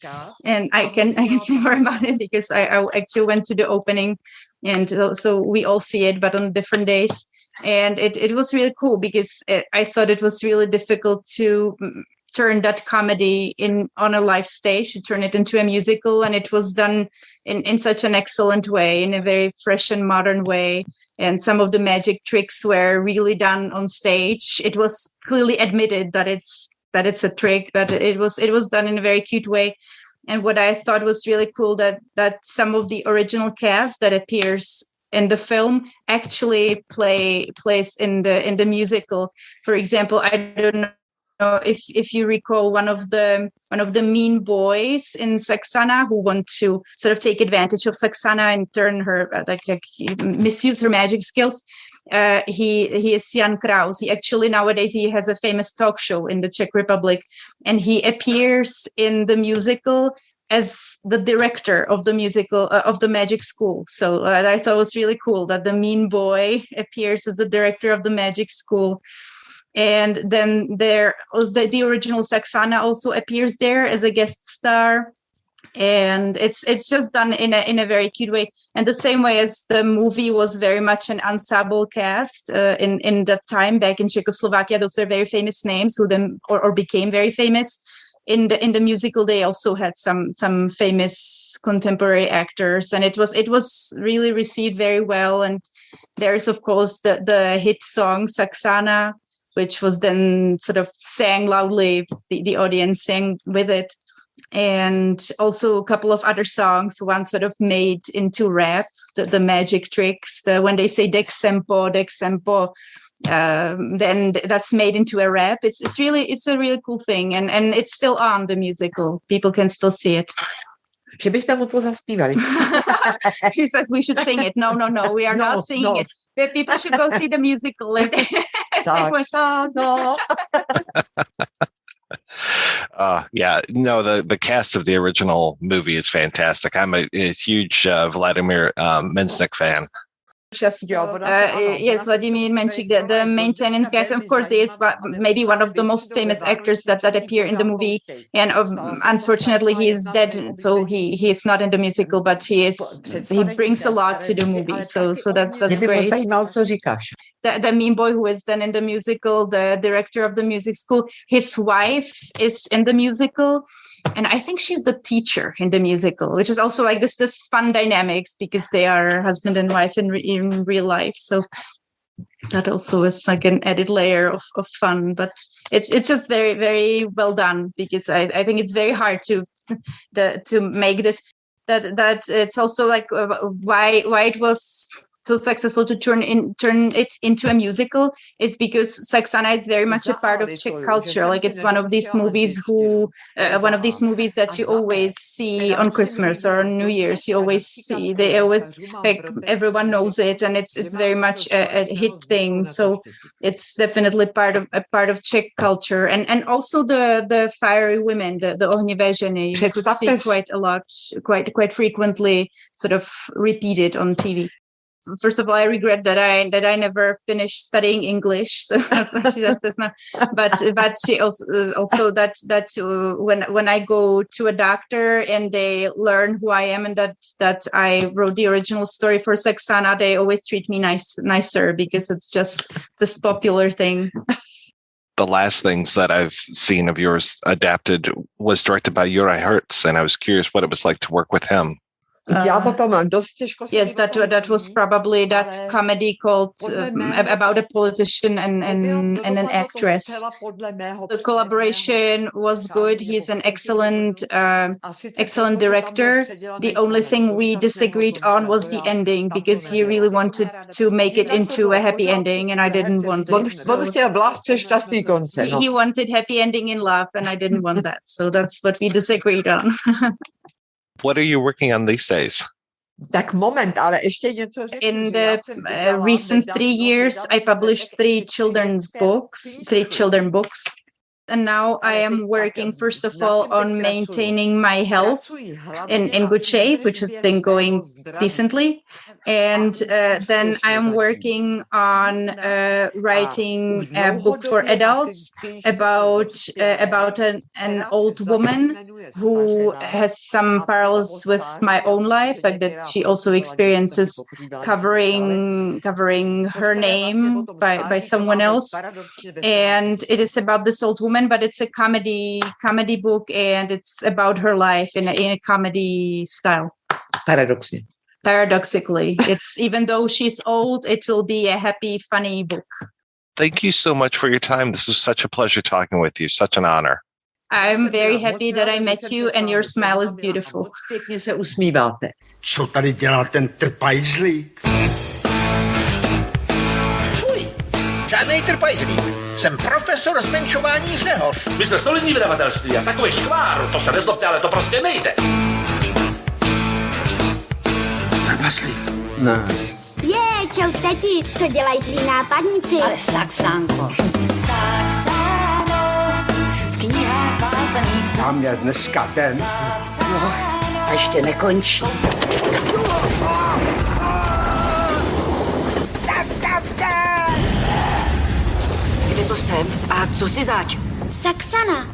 and I can say more about it because I actually went to the opening, and so we all see it, but on different days. And it was really cool because I thought it was really difficult to turn that comedy on a live stage, to turn it into a musical, and it was done in such an excellent way, in a very fresh and modern way. And some of the magic tricks were really done on stage. It was clearly admitted that it's a trick, but it was done in a very cute way. And what I thought was really cool, that some of the original cast that appears in the film actually plays in the musical. For example, I don't know if you recall one of the mean boys in Saxana who want to sort of take advantage of Saxana and turn her misuse her magic skills. He is Jan Kraus. He actually nowadays he has a famous talk show in the Czech Republic, and he appears in the musical as the director of the musical of the magic school. So I thought it was really cool that the mean boy appears as the director of the magic school. And then the original Saxana also appears there as a guest star. And it's just done in a very cute way. And the same way as the movie was very much an ensemble cast in that time back in Czechoslovakia. Those are very famous names who then or became very famous. In the musical, they also had some famous contemporary actors, and it was really received very well. And there's of course the hit song Saxana, which was then sort of sang loudly. The audience sang with it, and also a couple of other songs. One sort of made into rap, the magic tricks. When they say Dex Sempo. Then that's made into a rap. It's a really cool thing, and it's still on the musical. People can still see it. She says we should sing it. No, we are not singing it. The people should go see the musical. The cast of the original movie is fantastic. I'm a huge Vladimir Mensnik fan. Yes, Vladimir Menchik, the maintenance guys. Of course, he is maybe one of the most famous actors that appear in the movie. And unfortunately, he is dead, so he is not in the musical. But he brings a lot to the movie. So that's great. The mean boy who is then in the musical, the director of the music school, his wife is in the musical. And I think she's the teacher in the musical, which is also like this fun dynamics because they are husband and wife in real life. So that also is like an added layer of fun. But it's just very, very well done because I think it's very hard to make this. That it's also like why it was so successful to turn it into a musical is because Saxana is very much a part of Czech culture. Like it's one of these movies that you always see on Christmas or on New Year's. You always see, they always, like, everyone knows it, and it's very much a hit thing. So it's definitely part of Czech culture, and also the fiery women, the ohnivé ženy. You could see quite a lot, quite frequently, sort of repeated on TV. First of all, I regret that I never finished studying English. So she does this now. But she also that when I go to a doctor and they learn who I am and that I wrote the original story for Saxana, they always treat me nicer because it's just this popular thing. the last things that I've seen of yours adapted was directed by Uri Hertz, and I was curious what it was like to work with him. Yes, that was probably that comedy called about a politician and an actress. The collaboration was good. He's an excellent director. The only thing we disagreed on was the ending, because he really wanted to make it into a happy ending, and I didn't want it. So he wanted happy ending in love, and I didn't want that. So that's what we disagreed on. What are you working on these days? In the recent 3 years, I published 3 children books. And now I am working, first of all, on maintaining my health in good shape, which has been going decently. And then I am working on writing a book for adults about an old woman who has some parallels with my own life, like that she also experiences covering her name by someone else. And it is about this old woman, but it's a comedy book, and it's about her life in a comedy style. Paradoxically, it's even though she's old, it will be a happy, funny book. Thank you so much for your time. This is such a pleasure talking with you. Such an honor. I'm very happy that I met you, and your smile is beautiful. Co tady dělá ten trpajzlík? Fuj, žádnej trpajzlík. Jsem profesor zmenšování řehoř. My jsme solidní vydavatelství a takový škvár, to se nezlobte, ale to prostě nejde. Trpaslík? Ne. Čau tati, co dělají tví nápadníci? Ale Saxánko. Saxáno, v knihách vázaných. Tam je dneska den. No, a ještě nekončí. Zastavte! Kde to jsem? A co si zač? Saxana.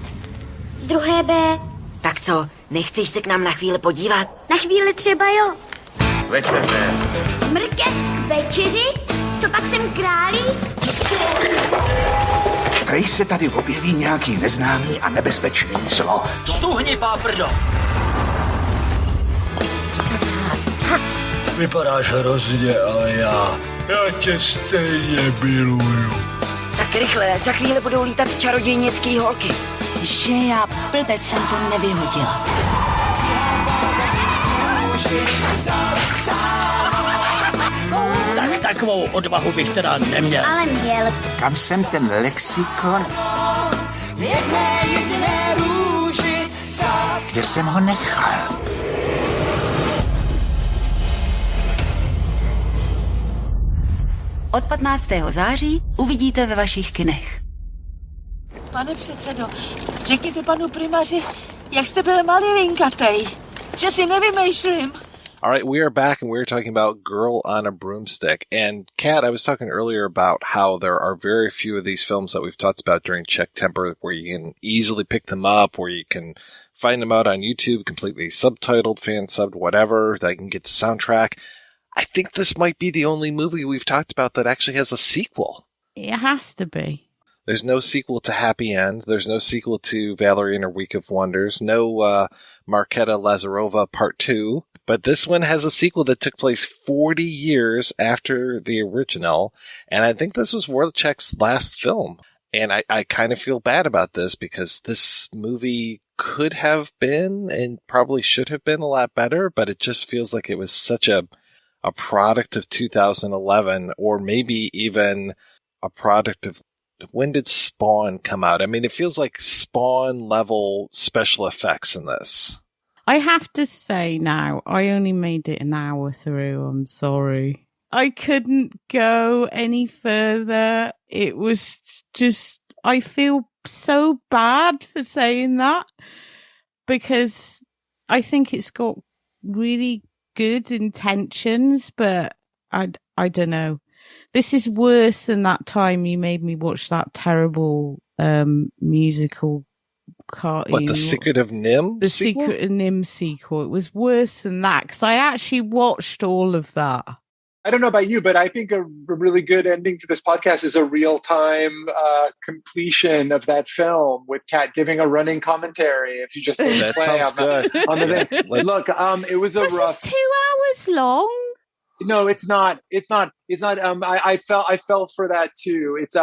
Z 2. B. Tak co, nechceš se k nám na chvíli podívat? Na chvíli třeba jo. Večeře. Mrkev k večeři? Co pak jsem králík? Prej se tady objeví nějaký neznámý a nebezpečný zlo. Stuhni, páprdo! Vypadáš hrozně, ale já tě stejně miluju. Tak rychle, za chvíli budou lítat čarodějnický holky. Že já blbec jsem to nevyhodila. Tak takovou odvahu bych teda neměl. Ale měl. Kam jsem ten lexikon? Kde jsem ho nechal? Od 15. září uvidíte ve vašich kinech. Pane předsedo, řekněte panu primáři, jak jste byl malilinkatej, že si nevymýšlím. All right, we are back, and we were talking about Girl on a Broomstick. And Kat, I was talking earlier about how there are very few of these films that we've talked about during Checktemper where you can easily pick them up, where you can find them out on YouTube, completely subtitled, fan-subbed, whatever, that you can get the soundtrack. I think this might be the only movie we've talked about that actually has a sequel. It has to be. There's no sequel to Happy End. There's no sequel to Valerie and Her Week of Wonders. No Marketa Lazarova Part 2. But this one has a sequel that took place 40 years after the original. And I think this was Vorlícek's last film. And I kind of feel bad about this because this movie could have been and probably should have been a lot better. But it just feels like it was such a product of 2011, or maybe even a product of, when did Spawn come out? I mean, it feels like Spawn level special effects in this. I have to say now, I only made it an hour through. I'm sorry. I couldn't go any further. It was just, I feel so bad for saying that because I think it's got really good intentions, but I don't know. This is worse than that time you made me watch that terrible musical cartoon. What, The Secret of Nim? The Secret of Nim sequel. It was worse than that because I actually watched all of that. I don't know about you, but I think a really good ending to this podcast is a real-time completion of that film with Kat giving a running commentary. If you just that play sounds good. on the thing. Look, it was a rough. 2 hours long. No, it's not. It's not. I felt for that too. It's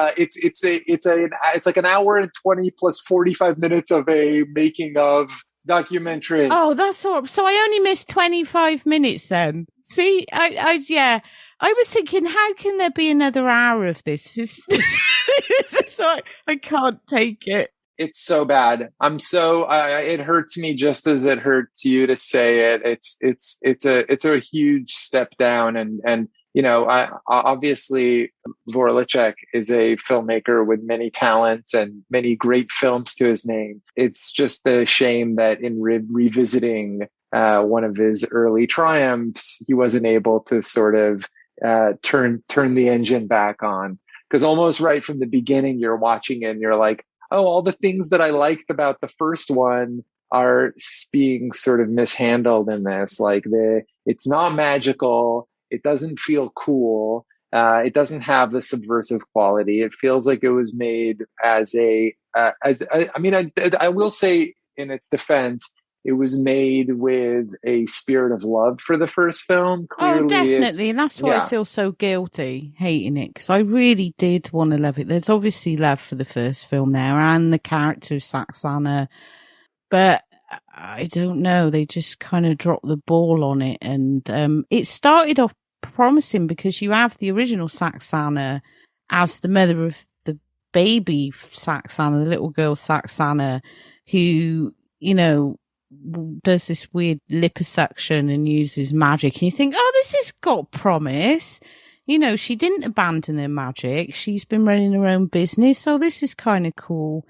like an hour and 20 plus 45 minutes of a making of documentary. Oh, that's all. So I only missed 25 minutes then. See, I was thinking, how can there be another hour of this? It's like, I can't take it. It's so bad. It hurts me just as it hurts you to say it. It's a huge step down. And, obviously Vorlícek is a filmmaker with many talents and many great films to his name. It's just a shame that in revisiting one of his early triumphs, he wasn't able to sort of turn the engine back on. Because almost right from the beginning, you're watching it and you're like, oh, all the things that I liked about the first one are being sort of mishandled in this. Like it's not magical. It doesn't feel cool. It doesn't have the subversive quality. It feels like it was made I will say in its defense, it was made with a spirit of love for the first film. Clearly, definitely. And that's why I feel so guilty hating it, because I really did want to love it. There's obviously love for the first film there and the character of Saxana, but I don't know. They just kind of dropped the ball on it. And it started off promising because you have the original Saxana as the mother of the baby Saxana, the little girl Saxana, who, does this weird liposuction and uses magic. And you think, oh, this has got promise. She didn't abandon her magic. She's been running her own business. So this is kind of cool.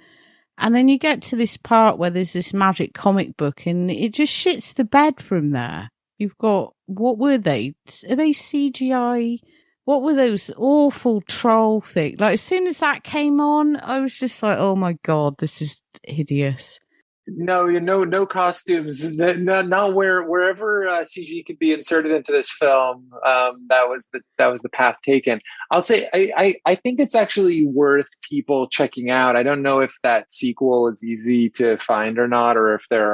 And then you get to this part where there's this magic comic book and it just shits the bed from there. You've got, what were they? Are they CGI? What were those awful troll things? Like, as soon as that came on, I was just like, oh my God, this is hideous. No costumes. No, wherever CG could be inserted into this film, that was the path taken. I'll say I think it's actually worth people checking out. I don't know if that sequel is easy to find or not, or if there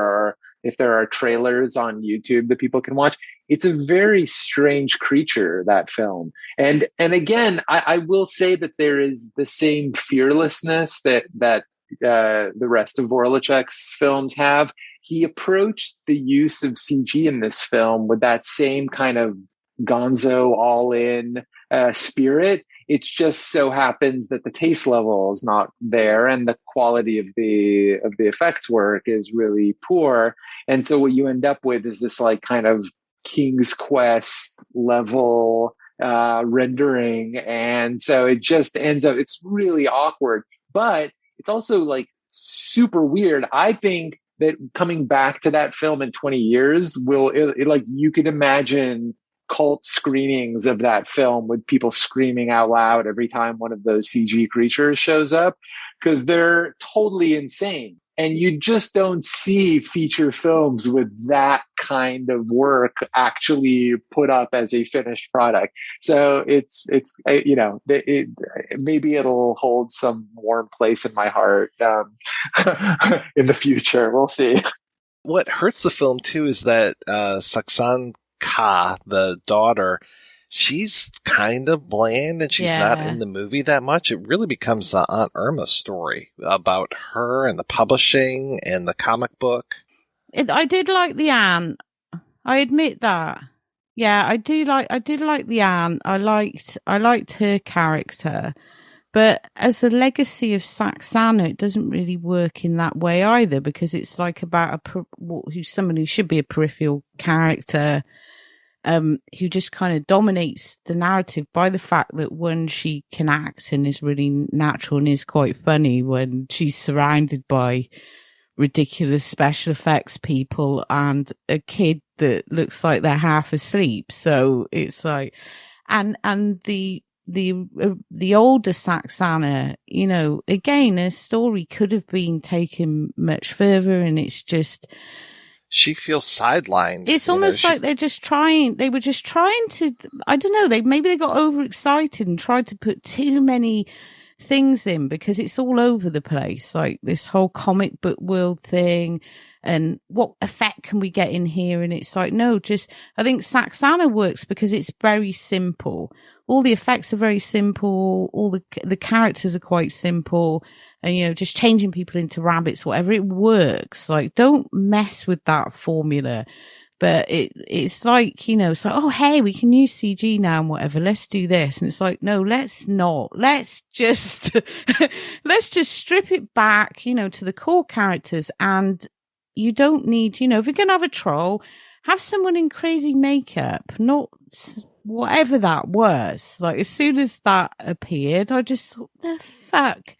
are trailers on YouTube that people can watch. It's a very strange creature, that film. And again, I will say that there is the same fearlessness that the rest of Vorlícek's films have. He approached the use of CG in this film with that same kind of gonzo all-in spirit. It just so happens that the taste level is not there and the quality of the effects work is really poor. And so what you end up with is this like kind of King's Quest level rendering. And so it just ends up, it's really awkward, but it's also like super weird. I think that coming back to that film in 20 years you could imagine cult screenings of that film with people screaming out loud every time one of those CG creatures shows up, because they're totally insane. And you just don't see feature films with that kind of work actually put up as a finished product. So maybe it'll hold some warm place in my heart in the future. We'll see. What hurts the film too is that Saxanka, the daughter, she's kind of bland and she's not in the movie that much. It really becomes the Aunt Irma story about her and the publishing and the comic book. I did like the aunt. I admit that. Yeah, I did like the aunt. I liked her character. But as a legacy of Saxana, it doesn't really work in that way either, because it's like about someone who should be a peripheral character, who just kind of dominates the narrative by the fact that when she can act and is really natural and is quite funny when she's surrounded by ridiculous special effects people and a kid that looks like they're half asleep. So it's like, and the older Saxana, again, her story could have been taken much further, and it's just, she feels sidelined. It's almost like they were just trying to, I don't know, maybe they got overexcited and tried to put too many things in because it's all over the place. Like this whole comic book world thing and what effect can we get in here? And it's like, no, I think Saxana works because it's very simple. All the effects are very simple. All the characters are quite simple. And, just changing people into rabbits, whatever, it works. Like, don't mess with that formula. But it's like, it's like, oh, hey, we can use CG now and whatever. Let's do this. And it's like, no, let's not. Let's just, let's just strip it back, to the core characters. And you don't need, if you're going to have a troll, have someone in crazy makeup, not whatever that was. Like, as soon as that appeared, I just thought, the fuck?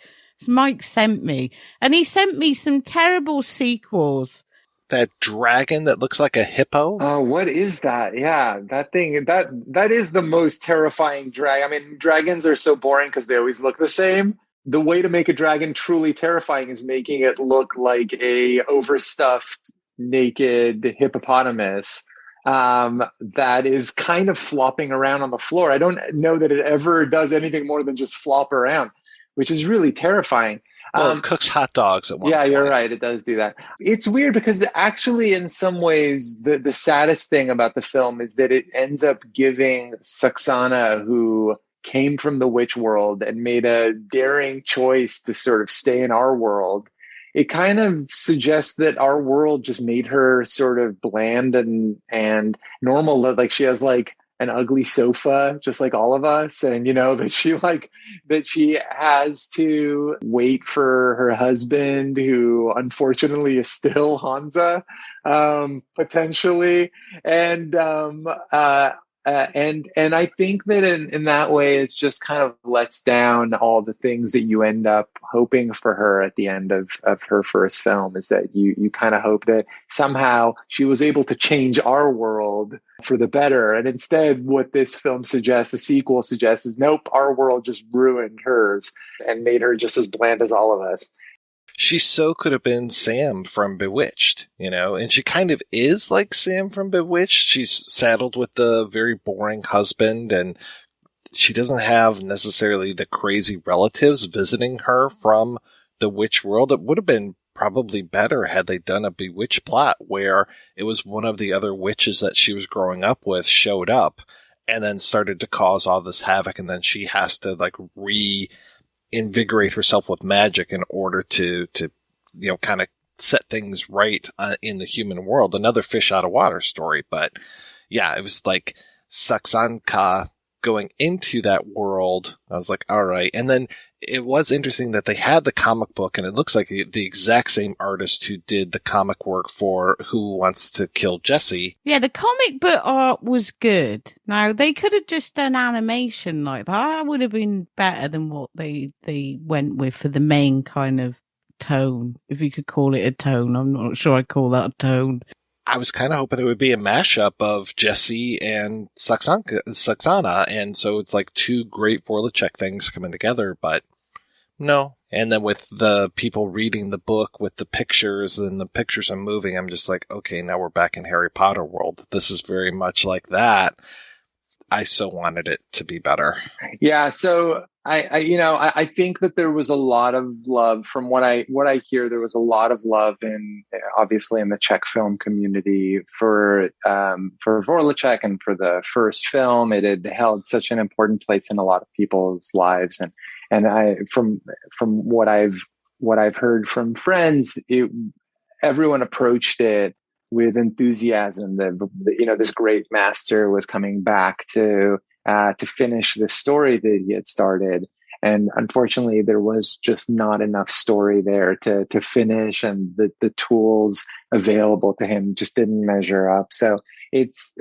Mike sent me, and he sent me some terrible sequels. That dragon that looks like a hippo. Oh, what is that? Yeah, that thing. That is the most terrifying dragon. I mean, dragons are so boring because they always look the same. The way to make a dragon truly terrifying is making it look like a overstuffed, naked hippopotamus that is kind of flopping around on the floor. I don't know that it ever does anything more than just flop around, which is really terrifying. Well, it cooks hot dogs at one point. You're right. It does do that. It's weird because actually, in some ways, the saddest thing about the film is that it ends up giving Saxana, who came from the witch world and made a daring choice to sort of stay in our world. It kind of suggests that our world just made her sort of bland and normal. Like she has like an ugly sofa, just like all of us. And, that she has to wait for her husband, who unfortunately is still Hansa, potentially. And I think that in that way, it's just kind of lets down all the things that you end up hoping for her at the end of her first film, is that you kind of hope that somehow she was able to change our world for the better. And instead, what this film suggests, the sequel suggests, is nope, our world just ruined hers and made her just as bland as all of us. She so could have been Sam from Bewitched, and she kind of is like Sam from Bewitched. She's saddled with the very boring husband, and she doesn't have necessarily the crazy relatives visiting her from the witch world. It would have been probably better had they done a Bewitched plot where it was one of the other witches that she was growing up with showed up and then started to cause all this havoc, and then she has to invigorate herself with magic in order to kind of set things right in the human world. Another fish out of water story. But yeah, it was like Saxanka going into that world. I was like, all right. And then it was interesting that they had the comic book, and it looks like the exact same artist who did the comic work for Who Wants to Kill Jesse. Yeah, the comic book art was good. Now, they could have just done animation like that. That would have been better than what they went with for the main kind of tone, if you could call it a tone. I'm not sure I'd call that a tone. I was kind of hoping it would be a mashup of Jesse and Saxana, and so it's like two great Vorlícek things coming together, but no. And then with the people reading the book with the pictures, and the pictures are moving, I'm just like, okay, now we're back in Harry Potter world. This is very much like that. I so wanted it to be better. Yeah, so I think that there was a lot of love from what I hear. There was a lot of love obviously in the Czech film community for Vorlícek and for the first film. It had held such an important place in a lot of people's lives, and I from what I've heard from friends, everyone approached it with enthusiasm. This great master was coming back to finish the story that he had started. And unfortunately, there was just not enough story there to finish, and the tools available to him just didn't measure up. So it's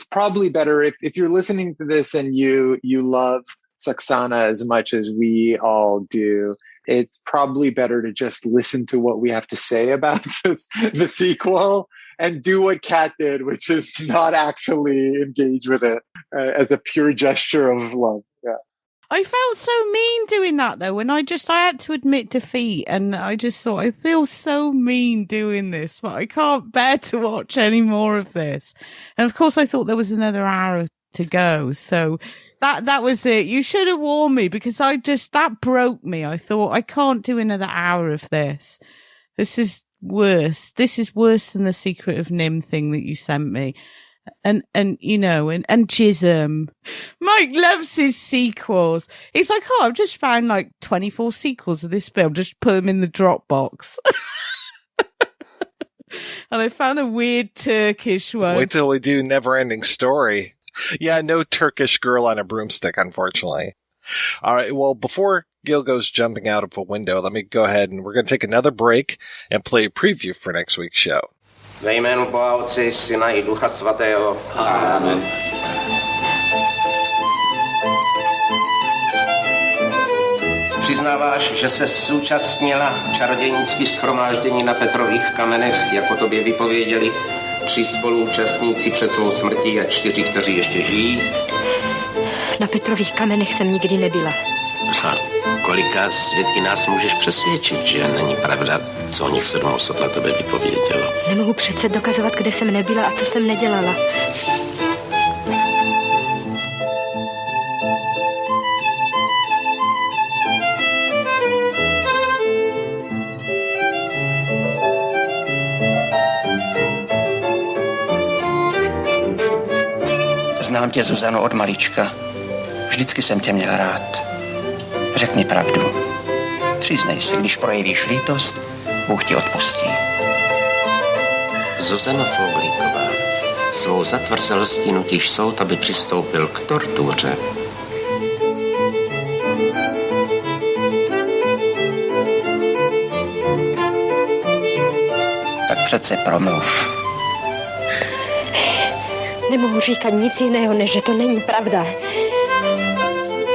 probably better if you're listening to this and you love Saxana as much as we all do, it's probably better to just listen to what we have to say about the sequel and do what Kat did, which is not actually engage with it as a pure gesture of love. Yeah. I felt so mean doing that though, and I had to admit defeat, and I just thought, I feel so mean doing this, but I can't bear to watch any more of this. And of course I thought there was another hour to go, so that was it. You should have warned me, because that broke me. I thought, I can't do another hour of this. This is worse. This is worse than the Secret of Nim thing that you sent me. And Jism. Mike loves his sequels. He's like, I've just found like 24 sequels of this film. Just put them in the Dropbox. And I found a weird Turkish one. Wait till we do Never Ending Story. Yeah, no Turkish girl on a broomstick, unfortunately. All right, well, before Gil goes jumping out of a window, let me go ahead and we're going to take another break and play a preview for next week's show. Ve jménu Boha Otce, Syna I Ducha Svatého. Amen. Přiznáváš, že se zúčastnila čarodějnický shromáždění na Petrových kamenech, jako tobě vypověděli 3 spoluúčastníci před svou smrtí a 4, kteří ještě žijí? Na Petrových kamenech jsem nikdy nebyla. A kolika svědky nás můžeš přesvědčit, že není pravda, co o nich 7 osob na tebe vypovědělo? Nemohu přece dokazovat, kde jsem nebyla a co jsem nedělala. Znám tě, Zuzano, od malička. Vždycky jsem tě měl rád. Řekni pravdu. Přiznej se, když projevíš lítost, Bůh ti odpustí. Zuzana Vorlíková, svou zatvrzelostí nutíš soud, aby přistoupil k tortuře. Tak přece promluv. Nemohu říkat nic jiného, než že to není pravda.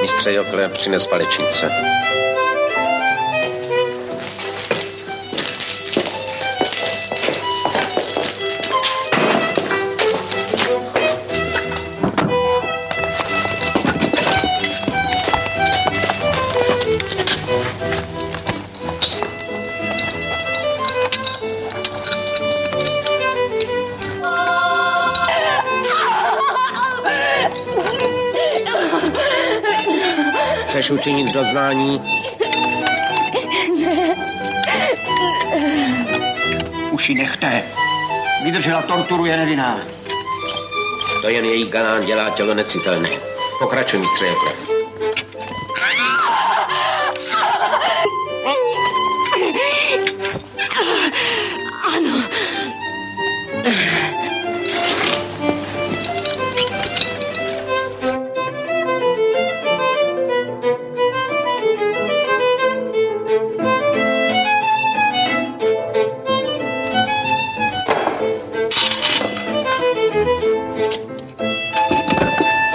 Mistře Jokle, přines palečnice. Chceš učinit doznání? Ne. Už ji nechte. Vydržela torturu, je nevinná. To jen její ganán dělá tělo necitelné. Pokračuj, mistře Jokle. Ano.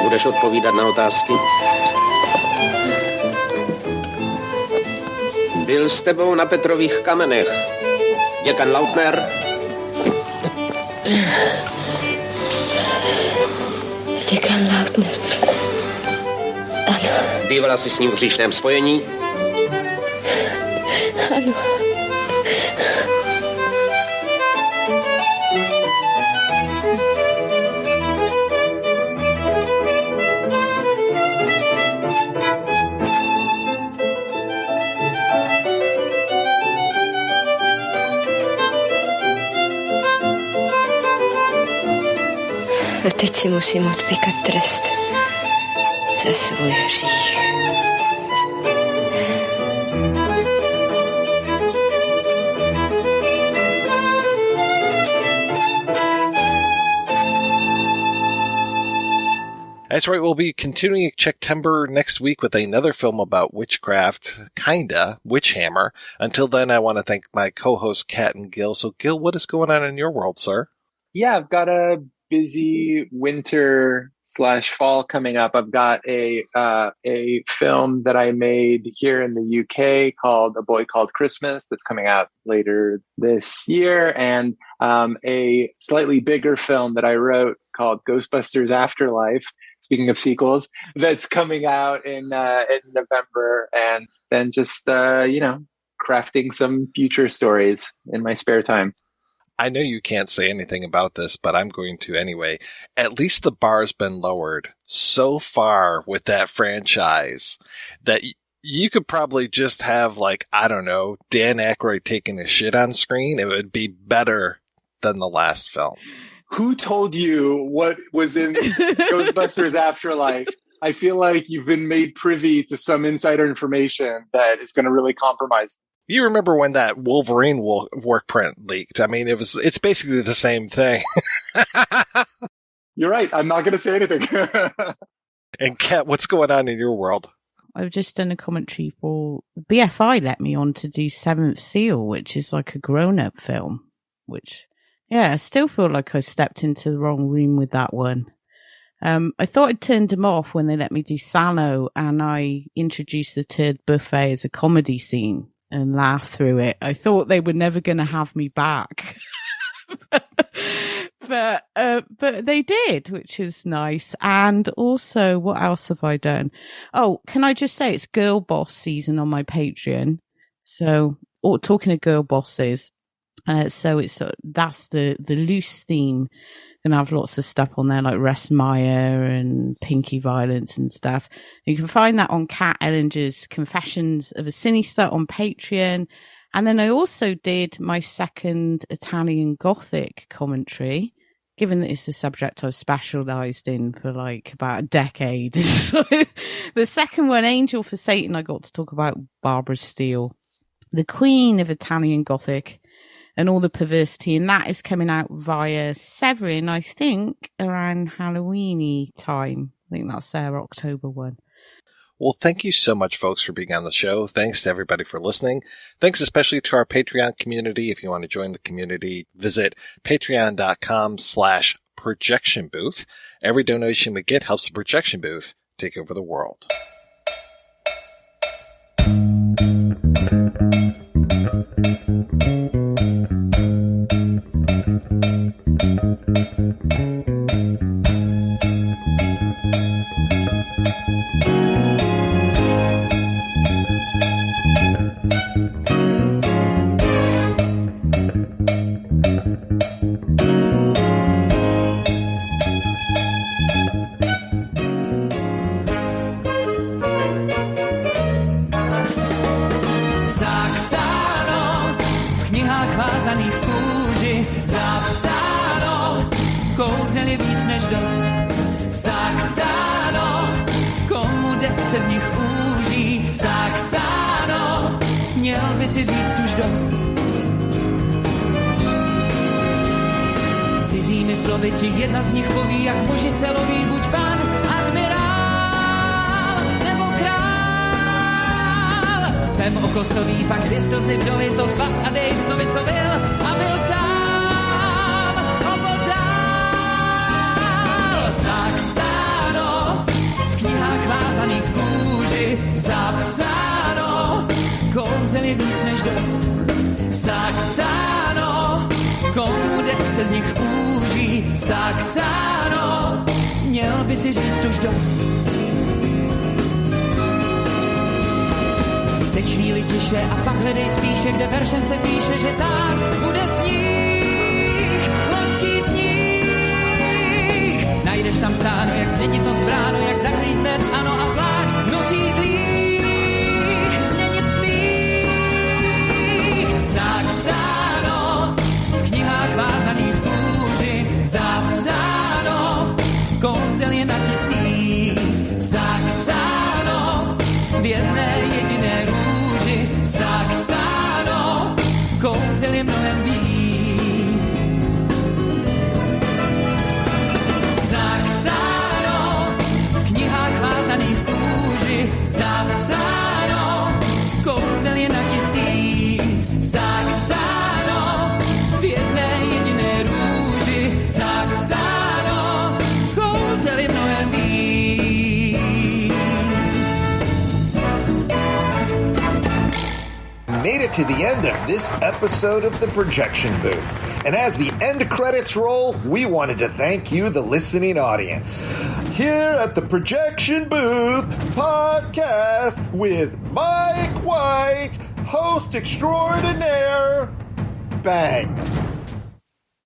Budeš odpovídat na otázky? Byl s tebou na Petrových kamenech děkan Lautner? Děkan Lautner. Ano. Bývala jsi s ním v hříšném spojení? Ano. A teď si musím odpíkat trest za svůj hřích. That's right. We'll be continuing Checktember next week with another film about witchcraft, kinda, Witch Hammer. Until then, I want to thank my co-hosts, Kat and Gil. So, Gil, what is going on in your world, sir? Yeah, I've got a busy winter/fall coming up. I've got a film that I made here in the UK called A Boy Called Christmas that's coming out later this year, and a slightly bigger film that I wrote called Ghostbusters Afterlife. speaking of sequels, that's coming out in November, and then just crafting some future stories in my spare time. I know you can't say anything about this, but I'm going to anyway. At least the bar's been lowered so far with that franchise that you could probably just have, like, I don't know, Dan Aykroyd taking a shit on screen. It would be better than the last film. Who told you what was in Ghostbusters Afterlife? I feel like you've been made privy to some insider information that is going to really compromise. You remember when that Wolverine work print leaked? I mean, it's basically the same thing. You're right. I'm not going to say anything. And Kat, what's going on in your world? I've just done a commentary for BFI let me on to do Seventh Seal, which is like a grown-up film, which, yeah, I still feel like I stepped into the wrong room with that one. I thought I'd turned them off when they let me do Sallow, and I introduced the Turd Buffet as a comedy scene and laughed through it. I thought they were never going to have me back. But they did, which is nice. And also, what else have I done? Oh, can I just say it's Girl Boss season on my Patreon. So, talking of girl bosses, so that's the loose theme. Gonna have lots of stuff on there like Rest Meyer and Pinky Violence and stuff. You can find that on Kat Ellinger's Confessions of a Sinister on Patreon. And then I also did my second Italian Gothic commentary, given that it's a subject I've specialised in for like about a decade. So the second one, Angel for Satan, I got to talk about Barbara Steele, the queen of Italian Gothic and all the perversity. And that is coming out via Severin, I think, around Halloween-y time. I think that's their October one. Well, thank you so much, folks, for being on the show. Thanks to everybody for listening. Thanks especially to our Patreon community. If you want to join the community, visit patreon.com/projection booth. Every donation we get helps the projection booth take over the world. Kouzel je víc než dost. Saxano, komu dech se z nich úží. Saxano, měl by si říct už dost. Cizími slovy ti jedna z nich poví, jak muži se loví, buď pán, admirál nebo král. Vem okosový, pak dvě slzy vdovy, to svař a dej psovi, co byl a byl sám. Saxano, v knihách vázaných v kůži, zapsáno, kouzel je víc než dost. Saxano, komu dech se z nich úží, Saxano, měl by si říct už dost. Seč chvíli tiše a pak hledej spíše, kde veršem se píše, že tát bude sníh, loňský sníh. Najdeš tam stáno, jak změnit noc v ráno, jak zaklídne ano a pláč nocí zlých, změnit svých. Zapsáno, v knihách vázaných v kůži, zapsáno, kouzel je na 1000. Zapsáno, v jedné jediné růži, zapsáno, kouzel je mnohem víc. Zapsáno, v knihách vázaných v kůži, zapsáno, kouzel je na 1000. Zapsáno, v jedné jediné růži, zapsáno, kouzel je mnohem víc. Made it to the end of this episode of The Projection Booth. And as the end credits roll, we wanted to thank you, the listening audience. Here at the Projection Booth podcast with Mike White, host extraordinaire, bang.